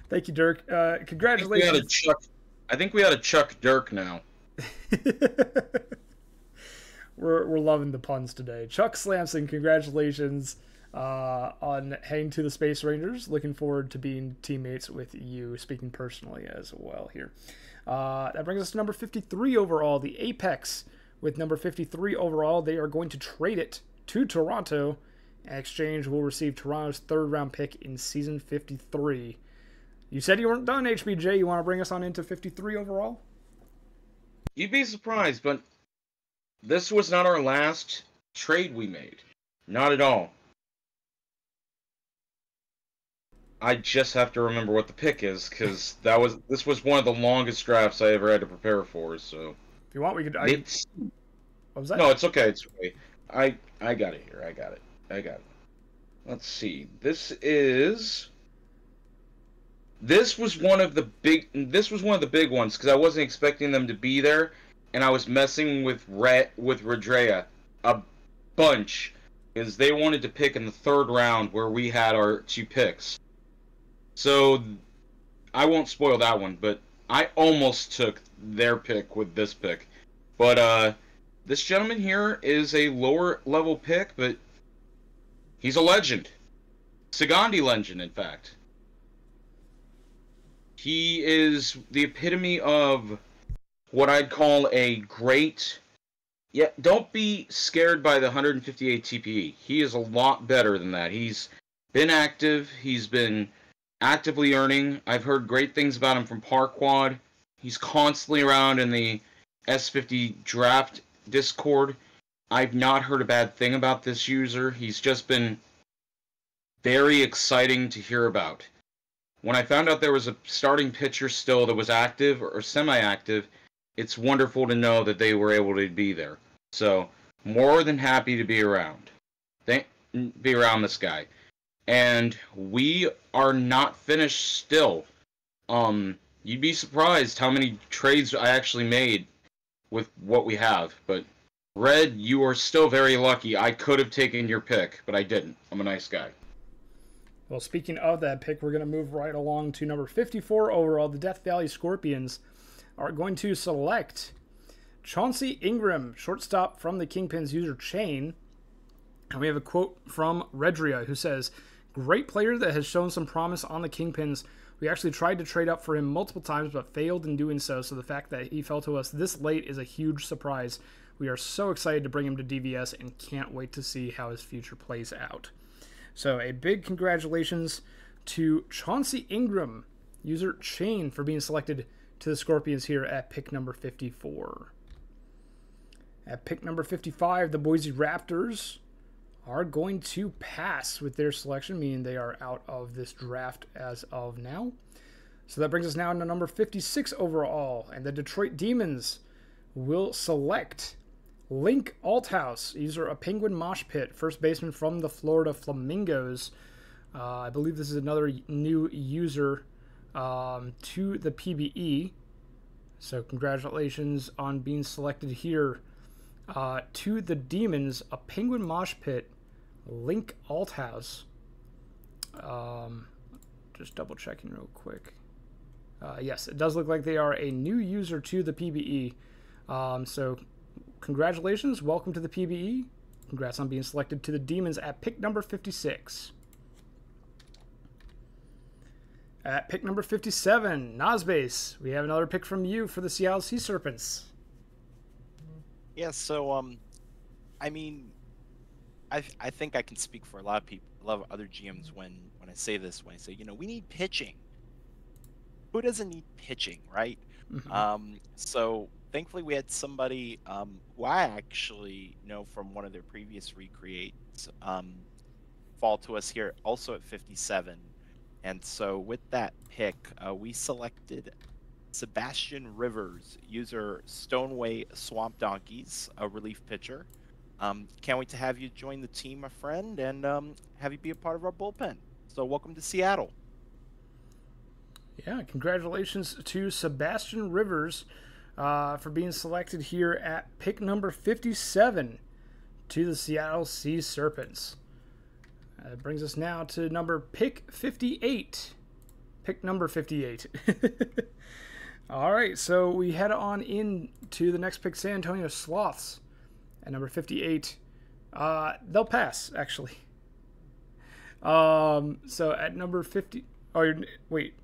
Thank you, Dirk. Congratulations. I think we had a Chuck Dirk now. We're loving the puns today. Chuck Slamson, congratulations on heading to the Space Rangers. Looking forward to being teammates with you, speaking personally as well here. That brings us to number 53 overall, the Apex. With number 53 overall, they are going to trade it to Toronto. In exchange, will receive Toronto's 3rd round pick in season 53. You said you weren't done, HBJ. You want to bring us on into 53 overall? You'd be surprised, but this was not our last trade we made. Not at all. I just have to remember what the pick is, because this was one of the longest drafts I ever had to prepare for, so... If you want, we could... What was that? No, it's okay, it's okay. I got it here, I got it. Let's see. This was one of the big ones, because I wasn't expecting them to be there, and I was messing with Redrea a bunch, because they wanted to pick in the 3rd round where we had our 2 picks. So, I won't spoil that one, but I almost took their pick with this pick. But, this gentleman here is a lower level pick, but he's a legend. Sagandi legend, in fact. He is the epitome of what I'd call a great... Yeah, don't be scared by the 158 TPE. He is a lot better than that. He's been active. He's been actively earning. I've heard great things about him from Parquad. He's constantly around in the S50 draft Discord. I've not heard a bad thing about this user. He's just been very exciting to hear about. When I found out there was a starting pitcher still that was active or semi-active, it's wonderful to know that they were able to be there. So, more than happy to be around. Be around this guy. And we are not finished still. You'd be surprised how many trades I actually made with what we have. But Red, you are still very lucky. I could have taken your pick, but I didn't. I'm a nice guy. Well, speaking of that pick, we're going to move right along to number 54 overall. The Death Valley Scorpions are going to select Chauncey Ingram, shortstop from the Kingpins user Chain. And we have a quote from Redria, who says, "Great player that has shown some promise on the Kingpins. We actually tried to trade up for him multiple times, but failed in doing so. So the fact that he fell to us this late is a huge surprise. We are so excited to bring him to DVS and can't wait to see how his future plays out." So a big congratulations to Chauncey Ingram, user Chain, for being selected to the Scorpions here at pick number 54. At pick number 55, the Boise Raptors are going to pass with their selection, meaning they are out of this draft as of now. So that brings us now to number 56 overall, and the Detroit Demons will select Link Althouse, user a Penguin Mosh Pit, first baseman from the Florida Flamingos. I believe this is another new user to the PBE. So congratulations on being selected here to the Demons, a Penguin Mosh Pit, Link Althouse. Just double checking real quick. Yes, it does look like they are a new user to the PBE. So congratulations, welcome to the PBE. Congrats on being selected to the Demons at pick number 56. At pick number 57, Nosbase, we have another pick from you for the Seattle Sea Serpents. Yeah, so I mean, I think I can speak for a lot of people, a lot of other GMs when I say this, when I say, we need pitching. Who doesn't need pitching, right? Mm-hmm. So thankfully we had somebody who I actually know from one of their previous recreates fall to us here also at 57. And so with that pick, we selected Sebastian Rivers, user Stoneway Swamp Donkeys, a relief pitcher. Can't wait to have you join the team, my friend, and have you be a part of our bullpen. So welcome to Seattle. Yeah, congratulations to Sebastian Rivers for being selected here at pick number 57 to the Seattle Sea Serpents. It brings us now to pick 58. Pick number 58. All right, so we head on in to the next pick, San Antonio Sloths at number 58. They'll pass, actually. So at number 50... Oh, wait,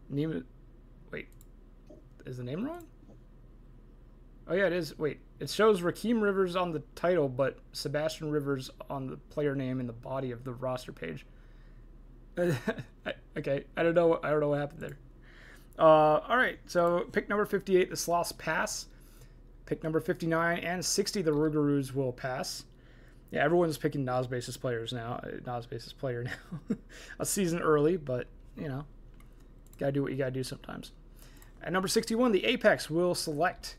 is the name wrong? Oh yeah, it is. Wait, it shows Rakeem Rivers on the title, but Sebastian Rivers on the player name in the body of the roster page. Okay, I don't know what happened there. All right, so pick number 58, the Sloths pass. Pick number 59 and 60, the Rougarous will pass. Yeah, everyone's picking Nosbase's players now. Nosbase's player now. A season early, but gotta do what you gotta do sometimes. At number 61, the Apex will select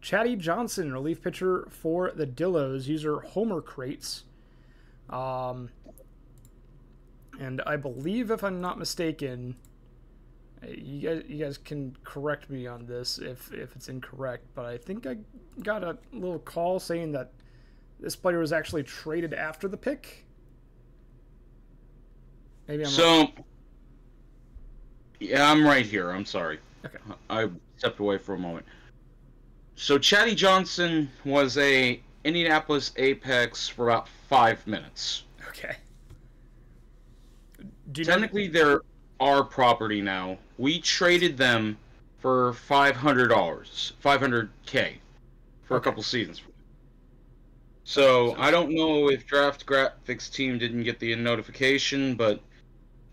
Chatty Johnson, relief pitcher for the Dillos, user Homer Crates. And I believe, if I'm not mistaken, you guys can correct me on this if it's incorrect, but I think I got a little call saying that this player was actually traded after the pick. Maybe I'm wrong. Yeah, I'm right here. I'm sorry. Okay. I stepped away for a moment. So Chatty Johnson was a Indianapolis Apex for about 5 minutes. Okay. Technically, they're our property now. We traded them for $500, $500K for a couple seasons. So I don't know if Draft Graphics team didn't get the notification, but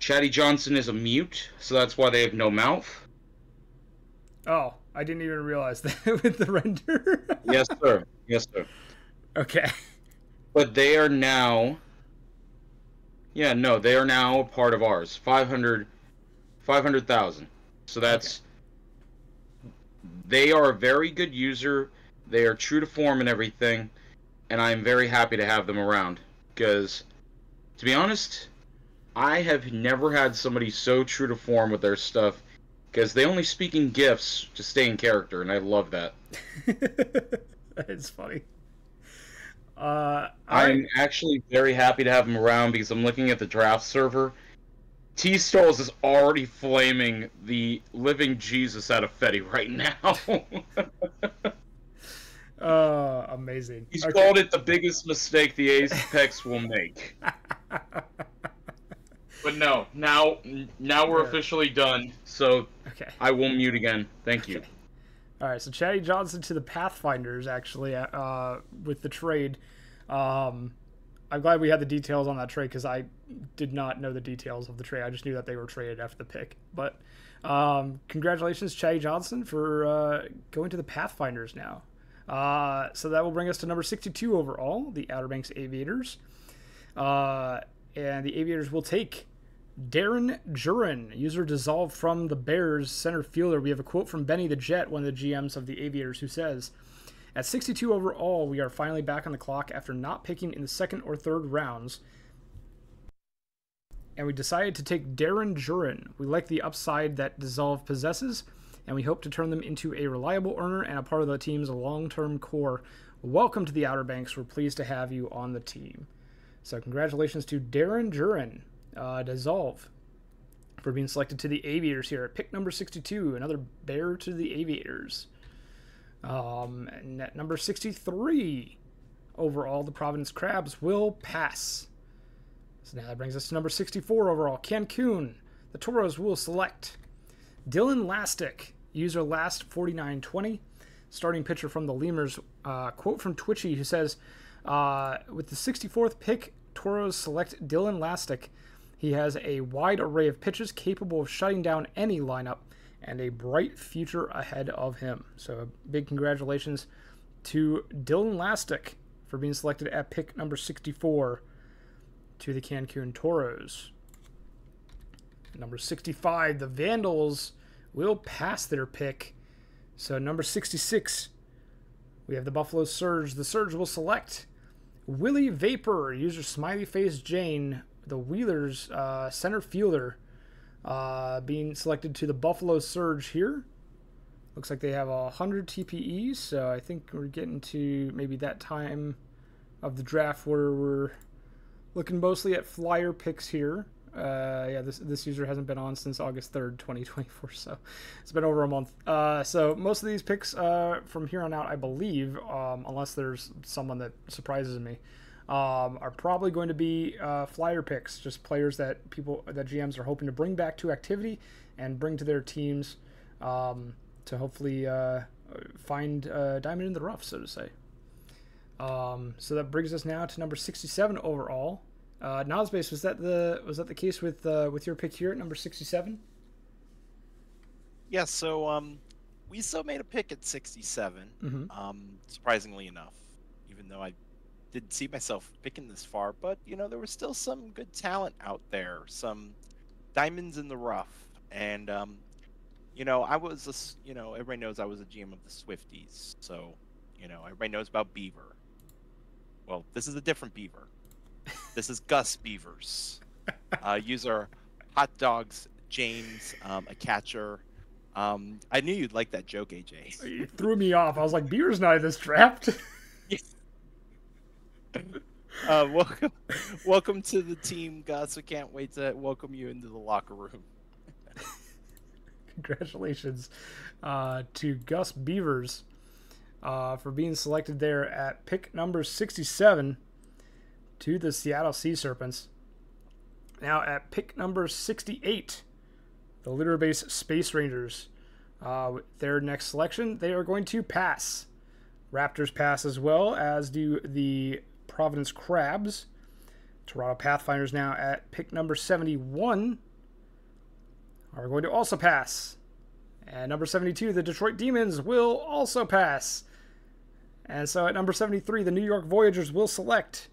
Chatty Johnson is a mute, so that's why they have no mouth. Oh, I didn't even realize that with the render. Yes, sir. Yes, sir. Okay. But they are now... Yeah, no, they are now a part of ours. 500,000. So that's... Okay. They are a very good user. They are true to form and everything. And I'm very happy to have them around. Because, to be honest, I have never had somebody so true to form with their stuff. Because they only speak in GIFs to stay in character, and I love that. It's funny. All I'm right. actually very happy to have him around because I'm looking at the draft server. T Stolz is already flaming the living Jesus out of Fetty right now. Amazing. He's Okay. called it the biggest mistake the Apex will make. But no, now we're There. officially done, so Okay. I will mute again. Thank you. Okay. All right. So Chatty Johnson to the Pathfinders actually with the trade. I'm glad we had the details on that trade because I did not know the details of the trade. I just knew that they were traded after the pick. But congratulations, Chatty Johnson, for going to the Pathfinders now. So that will bring us to number 62 overall, the Outer Banks Aviators. And the Aviators will take Darren Jurin, user dissolved from the Bears center fielder. We have a quote from Benny the Jet, one of the GMs of the Aviators, who says, "At 62 overall, we are finally back on the clock after not picking in the second or third rounds, and we decided to take Darren Jurin. We like the upside that Dissolve possesses, and we hope to turn them into a reliable earner and a part of the team's long-term core. Welcome to the Outer Banks. We're pleased to have you on the team." So congratulations to Darren Jurin, Dissolve, for being selected to the Aviators here at pick number 62. Another bear to the Aviators. And at number 63 overall, the Providence Crabs will pass. So now that brings us to number 64 overall, Cancun. The Toros will select Dylan Lastic, user last4920, starting pitcher from the Lemurs. Quote from Twitchy, who says, with the 64th pick, Toros select Dylan Lastic. He has a wide array of pitches capable of shutting down any lineup and a bright future ahead of him. So big congratulations to Dylan Lastic for being selected at pick number 64 to the Cancun Toros. Number 65, the Vandals will pass their pick. So number 66, we have the Buffalo Surge. The Surge will select Willie Vapor, user Smiley Face Jane, the Wheelers center fielder, being selected to the Buffalo Surge here. Looks like they have 100 TPEs, so I think we're getting to maybe that time of the draft where we're looking mostly at flyer picks here. Yeah, this user hasn't been on since August 3rd, 2024, so it's been over a month. So most of these picks from here on out, I believe, unless there's someone that surprises me, are probably going to be flyer picks, just players that GMs are hoping to bring back to activity and bring to their teams to hopefully find a diamond in the rough, so to say. So that brings us now to number 67 overall. Nosbase, was that the case with your pick here at number 67? Yeah, so we still made a pick at 67. Surprisingly enough, even though I didn't see myself picking this far, but there was still some good talent out there, some diamonds in the rough, and I was everybody knows I was a GM of the Swifties, so everybody knows about Beaver. Well, this is a different Beaver. This is Gus Beavers. User Hot Dogs James, a catcher. I knew you'd like that joke, AJ. You threw me off. I was like, Beaver's not in this draft. Welcome to the team, Gus. We can't wait to welcome you into the locker room. Congratulations to Gus Beavers for being selected there at pick number 67 to the Seattle Sea Serpents. Now at pick number 68, the Litter Base Space Rangers. Their next selection, they are going to pass. Raptors pass as well, as do the Providence Crabs. Toronto Pathfinders now at pick number 71 are going to also pass. And number 72, the Detroit Demons will also pass. And so at number 73, the New York Voyagers will select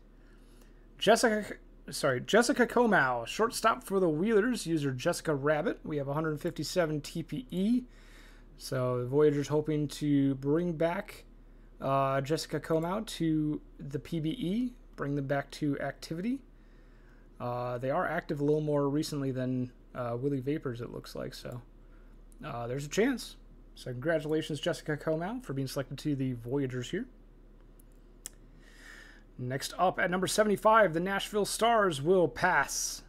Jessica Comau, shortstop for the Wheelers, user Jessica Rabbit. We have 157 TPE. So the Voyagers hoping to bring back Jessica Comau to the PBE, bring them back to activity. They are active a little more recently than Willie Vapors, it looks like, so there's a chance. So congratulations, Jessica Comau, for being selected to the Voyagers here. Next up at number 75, the Nashville Stars will pass.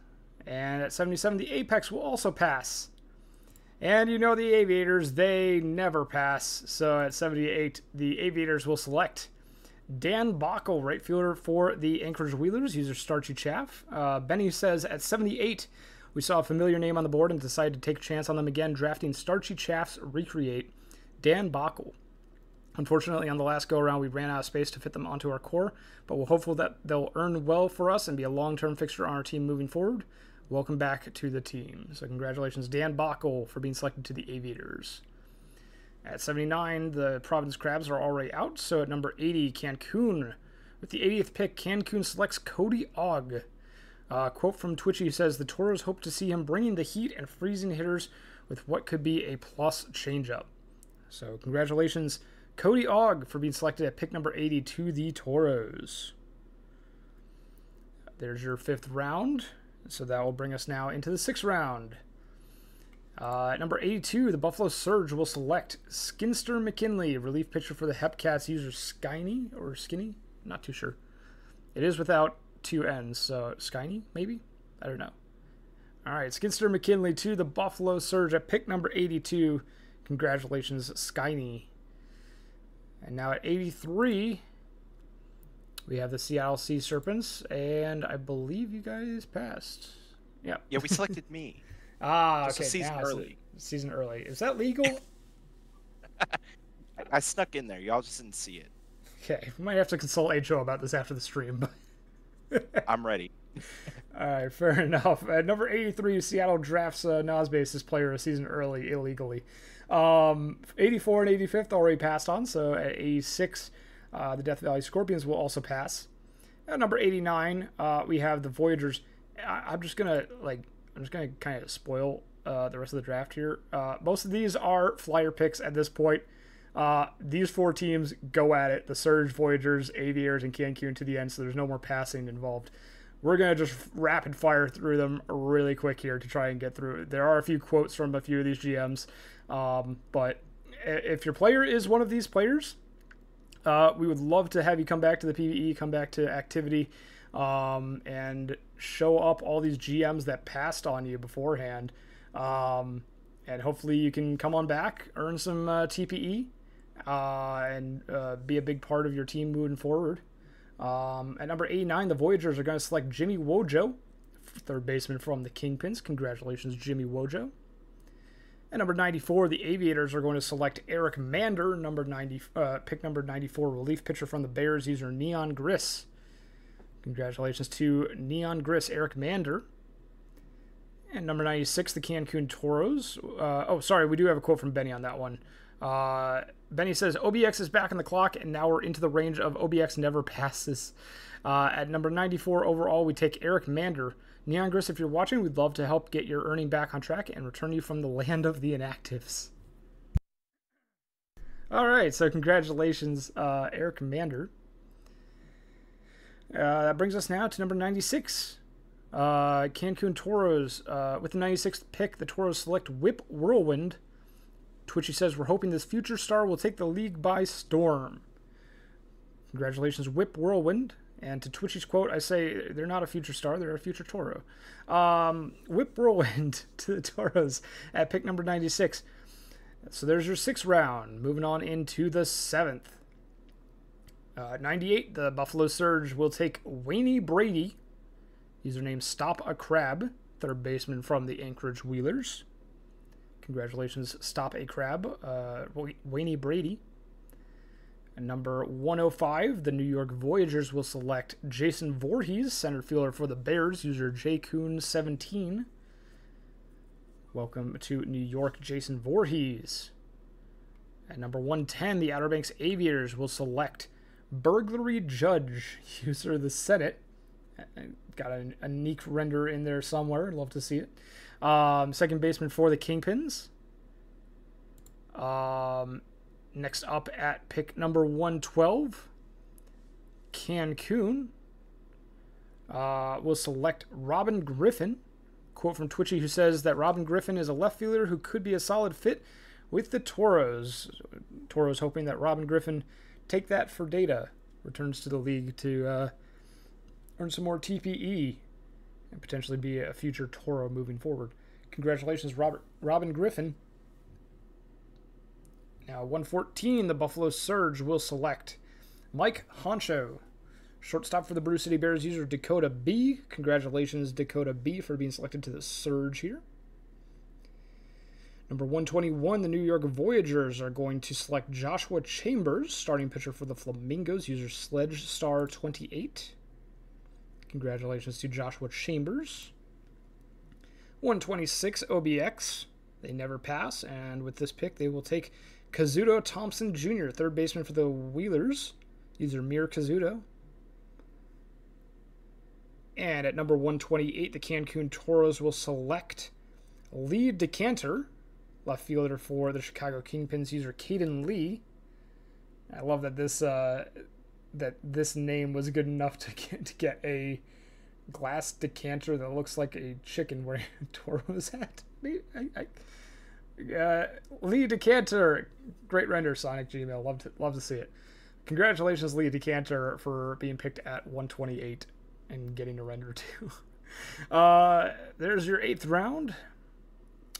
And at 77, the Apex will also pass. And you know the Aviators, they never pass. So at 78, the Aviators will select Dan Bockel, right fielder for the Anchorage Wheelers, user Starchy Chaff. Benny says at 78, we saw a familiar name on the board and decided to take a chance on them again, drafting Starchy Chaff's Recreate, Dan Bockel. Unfortunately, on the last go-around, we ran out of space to fit them onto our core, but we're hopeful that they'll earn well for us and be a long-term fixture on our team moving forward. Welcome back to the team. So congratulations, Dan Bockel, for being selected to the Aviators. At 79, the Providence Crabs are already out. So at number 80, Cancun. With the 80th pick, Cancun selects Cody Ogg. Quote from Twitchy says, the Toros hope to see him bringing the heat and freezing hitters with what could be a plus changeup. So congratulations, Cody Ogg, for being selected at pick number 80 to the Toros. There's your 5th round. So that will bring us now into the 6th round. At number 82, the Buffalo Surge will select Skinster McKinley, relief pitcher for the Hepcats, user Skinny or Skinny? Not too sure. It is without 2 N's, so Skinny, maybe? I don't know. All right, Skinster McKinley to the Buffalo Surge at pick number 82. Congratulations, Skinny. And now at 83, we have the Seattle Sea Serpents, and I believe you guys passed. Yeah. Yeah, we selected me. Okay. Just a season early. Season early. Is that legal? I snuck in there. Y'all just didn't see it. Okay. We might have to consult HO about this after the stream. I'm ready. All right. Fair enough. At number 83, Seattle drafts Nosbase's player a season early illegally. 84 and 85th already passed on. So at 86, the Death Valley Scorpions will also pass. At number 89, we have the Voyagers. I'm just gonna kind of spoil the rest of the draft here. Most of these are flyer picks at this point. These 4 teams go at it: the Surge, Voyagers, Aviators, and Cancun to the end. So there's no more passing involved. We're gonna just rapid fire through them really quick here to try and get through. There are a few quotes from a few of these GMs, but if your player is one of these players, we would love to have you come back to the PBE, come back to activity, and show up all these GMs that passed on you beforehand. And hopefully you can come on back, earn some TPE, and be a big part of your team moving forward. At number 89, the Voyagers are going to select Jimmy Wojo, 3rd baseman from the Kingpins. Congratulations, Jimmy Wojo. At number 94, the Aviators are going to select Eric Mander, pick number 94, relief pitcher from the Bears, user Neon Gris. Congratulations to Neon Gris, Eric Mander. And number 96, the Cancun Toros. We do have a quote from Benny on that one. Benny says, OBX is back on the clock, and now we're into the range of OBX never passes. At number 94 overall, we take Eric Mander. Neon Gris, if you're watching, we'd love to help get your earning back on track and return you from the land of the inactives. All right, so congratulations, Eric Mander. That brings us now to number 96. Cancun Toros. With the 96th pick, the Toros select Whip Whirlwind. Twitchy says, we're hoping this future star will take the league by storm. Congratulations, Whip Whirlwind. And to Twitchy's quote, I say, they're not a future star, they're a future Toro. Whip Whirlwind to the Toros at pick number 96. So there's your 6th round. Moving on into the 7th. 98, the Buffalo Surge will take Wayne Brady, username Stop a Crab, 3rd baseman from the Anchorage Wheelers. Congratulations, Stop a Crab, Wayne Brady. And number 105, the New York Voyagers will select Jason Voorhees, center fielder for the Bears, user jcoon17. Welcome to New York, Jason Voorhees. At number 110, the Outer Banks Aviators will select Burglary Judge, user the Senate. Got a unique render in there somewhere. Love to see it. 2nd baseman for the Kingpins. Next up at pick number 112, Cancun will select Robin Griffin. Quote from Twitchy, who says that Robin Griffin is a left fielder who could be a solid fit with the Toros. Toros hoping that Robin Griffin, take that for data, returns to the league to earn some more TPE, and potentially be a future Toro moving forward. Congratulations, Robin Griffin. Now, 114, the Buffalo Surge will select Mike Honcho. Shortstop for the Brew City Bears user Dakota B. Congratulations, Dakota B, for being selected to the Surge here. Number 121, the New York Voyagers are going to select Joshua Chambers, starting pitcher for the Flamingos, user Sledge Star 28. Congratulations to Joshua Chambers. 126, OBX. They never pass, and with this pick, they will take Kazuto Thompson Jr., third baseman for the Wheelers, user Mir Kazuto. And at number 128, the Cancun Toros will select Lee Decanter, left fielder for the Chicago Kingpins, user Caden Lee. I love that this name was good enough to get a glass decanter that looks like a chicken wearing a Toro's hat. Lee Decanter, great render, Sonic Gmail. Love to see it. Congratulations, Lee Decanter, for being picked at 128 and getting a render too. There's your 8th round.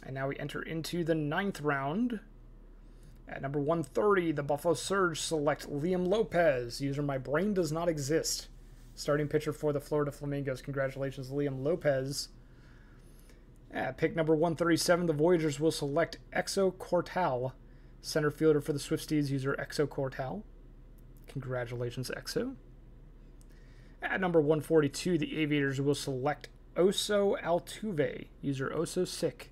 And now we enter into the 9th round. At number 130, the Buffalo Surge select Liam Lopez. User My Brain Does Not Exist. Starting pitcher for the Florida Flamingos. Congratulations, Liam Lopez. At pick number 137, the Voyagers will select Exo Cortal. Center fielder for the Swifties, user Exo Cortal. Congratulations, Exo. At number 142, the Aviators will select Oso Altuve, user Oso Sick.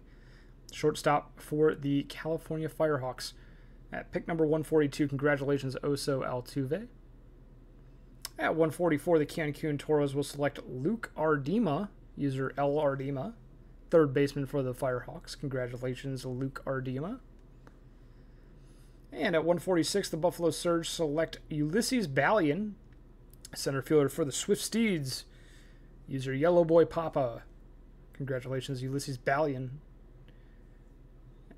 Shortstop for the California Firehawks. At pick number 142, congratulations, Oso Altuve. At 144, the Cancun Toros will select Luke Ardema, user L. Ardema, third baseman for the Firehawks. Congratulations, Luke Ardema. And at 146, the Buffalo Surge select Ulysses Ballion, center fielder for the Swift Steeds, user Yellow Boy Papa. Congratulations, Ulysses Ballion.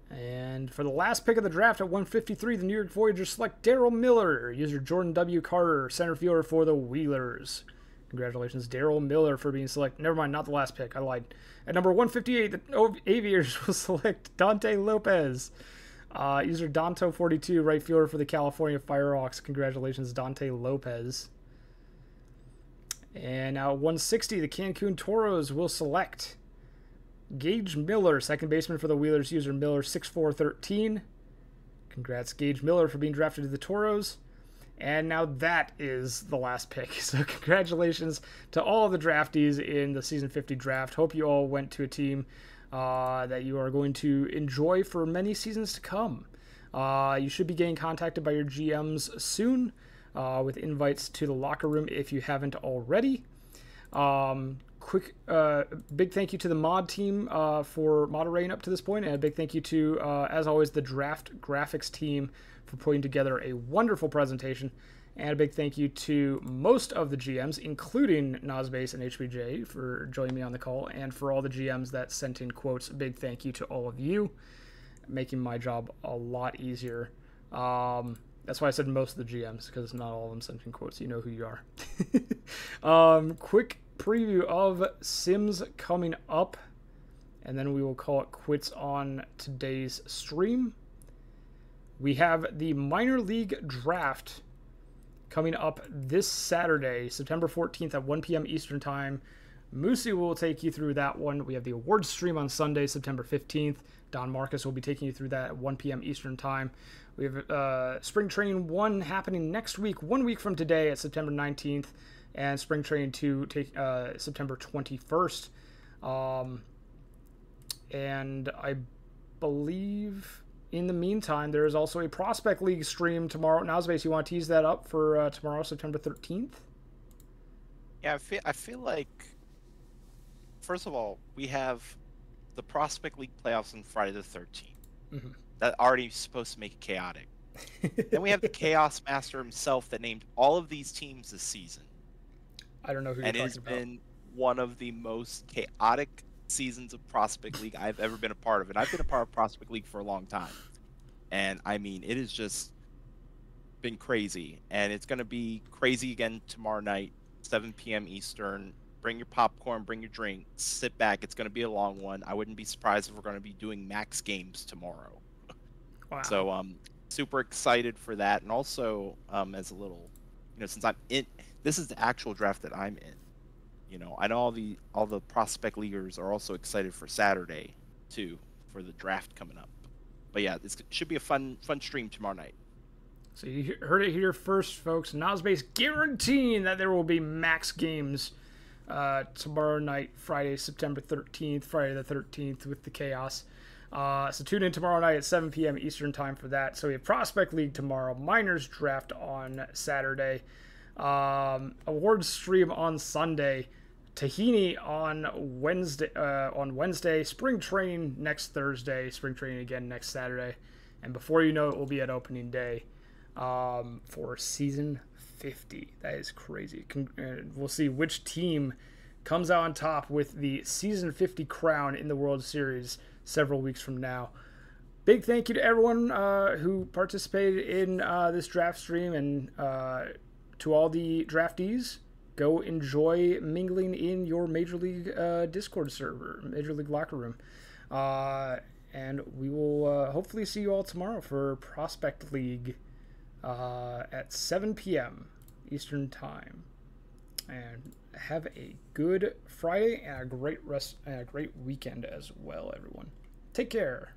And for the last pick of the draft at 153, the New York Voyagers select Daryl Miller, user Jordan W. Carter, center fielder for the Wheelers. Congratulations, Daryl Miller, for being selected. Never mind, not the last pick. I lied. At number 158, the Aviators will select Dante Lopez, user Danto42, right fielder for the California Firehawks. Congratulations, Dante Lopez. And now at 160, the Cancun Toros will select Gage Miller, second baseman for the Wheelers, user Miller6413. Congrats, Gage Miller, for being drafted to the Toros. And now that is the last pick. So congratulations to all of the draftees in the Season 50 draft. Hope you all went to a team that you are going to enjoy for many seasons to come. You should be getting contacted by your GMs soon with invites to the locker room if you haven't already. Big thank you to the mod team for moderating up to this point, and a big thank you to, as always, the draft graphics team for putting together a wonderful presentation, and a big thank you to most of the GMs, including Nazbase and HBJ, for joining me on the call, and for all the GMs that sent in quotes. A big thank you to all of you, making my job a lot easier. That's why I said most of the GMs, because not all of them sent in quotes. You know who you are. Quick preview of Sims coming up, and then we will call it quits on today's stream. We have the minor league draft coming up this Saturday, September 14th at 1 p.m. Eastern Time. Moosey will take you through that one. We have the awards stream on Sunday, September 15th. Don Marcus will be taking you through that at 1 p.m. Eastern Time. We have Spring Training 1 happening next week, 1 week from today at September 19th, and Spring Training 2 September 21st. And I believe in the meantime, there is also a Prospect League stream tomorrow. Nazbase, you want to tease that up for tomorrow, September 13th? Yeah, I feel like, first of all, we have the Prospect League playoffs on Friday the 13th. Mm-hmm. That already supposed to make it chaotic. Then we have the Chaos Master himself that named all of these teams this season. I don't know who you're and talking it's about. been one of the most chaotic seasons of Prospect League I've ever been a part of. And I've been a part of Prospect League for a long time. And I mean, it has just been crazy. And it's going to be crazy again tomorrow night. 7 p.m. Eastern. Bring your popcorn, bring your drinks, sit back. It's going to be a long one. I wouldn't be surprised if we're going to be doing max games tomorrow. Wow. So super excited for that. And also as a little, since I'm in, this is the actual draft that I'm in. I know all the prospect leaguers are also excited for Saturday too, for the draft coming up. But yeah, it should be a fun stream tomorrow night. So you heard it here first, folks. Nosbase guaranteeing that there will be max games tomorrow night, Friday, September 13th, Friday the 13th with the Chaos. So tune in tomorrow night at 7 p.m. Eastern time for that. So we have Prospect League tomorrow, Miners Draft on Saturday, awards stream on Sunday, Tahini on Wednesday, spring training next Thursday, spring training again next Saturday, and before you know it, we'll be at opening day for season 50. That is crazy. We'll see which team comes out on top with the season 50 crown in the World Series several weeks from now. Big thank you to everyone who participated in this draft stream, and to all the draftees. Go enjoy mingling in your Major League Discord server, Major League Locker Room. And we will hopefully see you all tomorrow for Prospect League at 7 p.m. Eastern Time. And have a good Friday and a great weekend as well, everyone. Take care.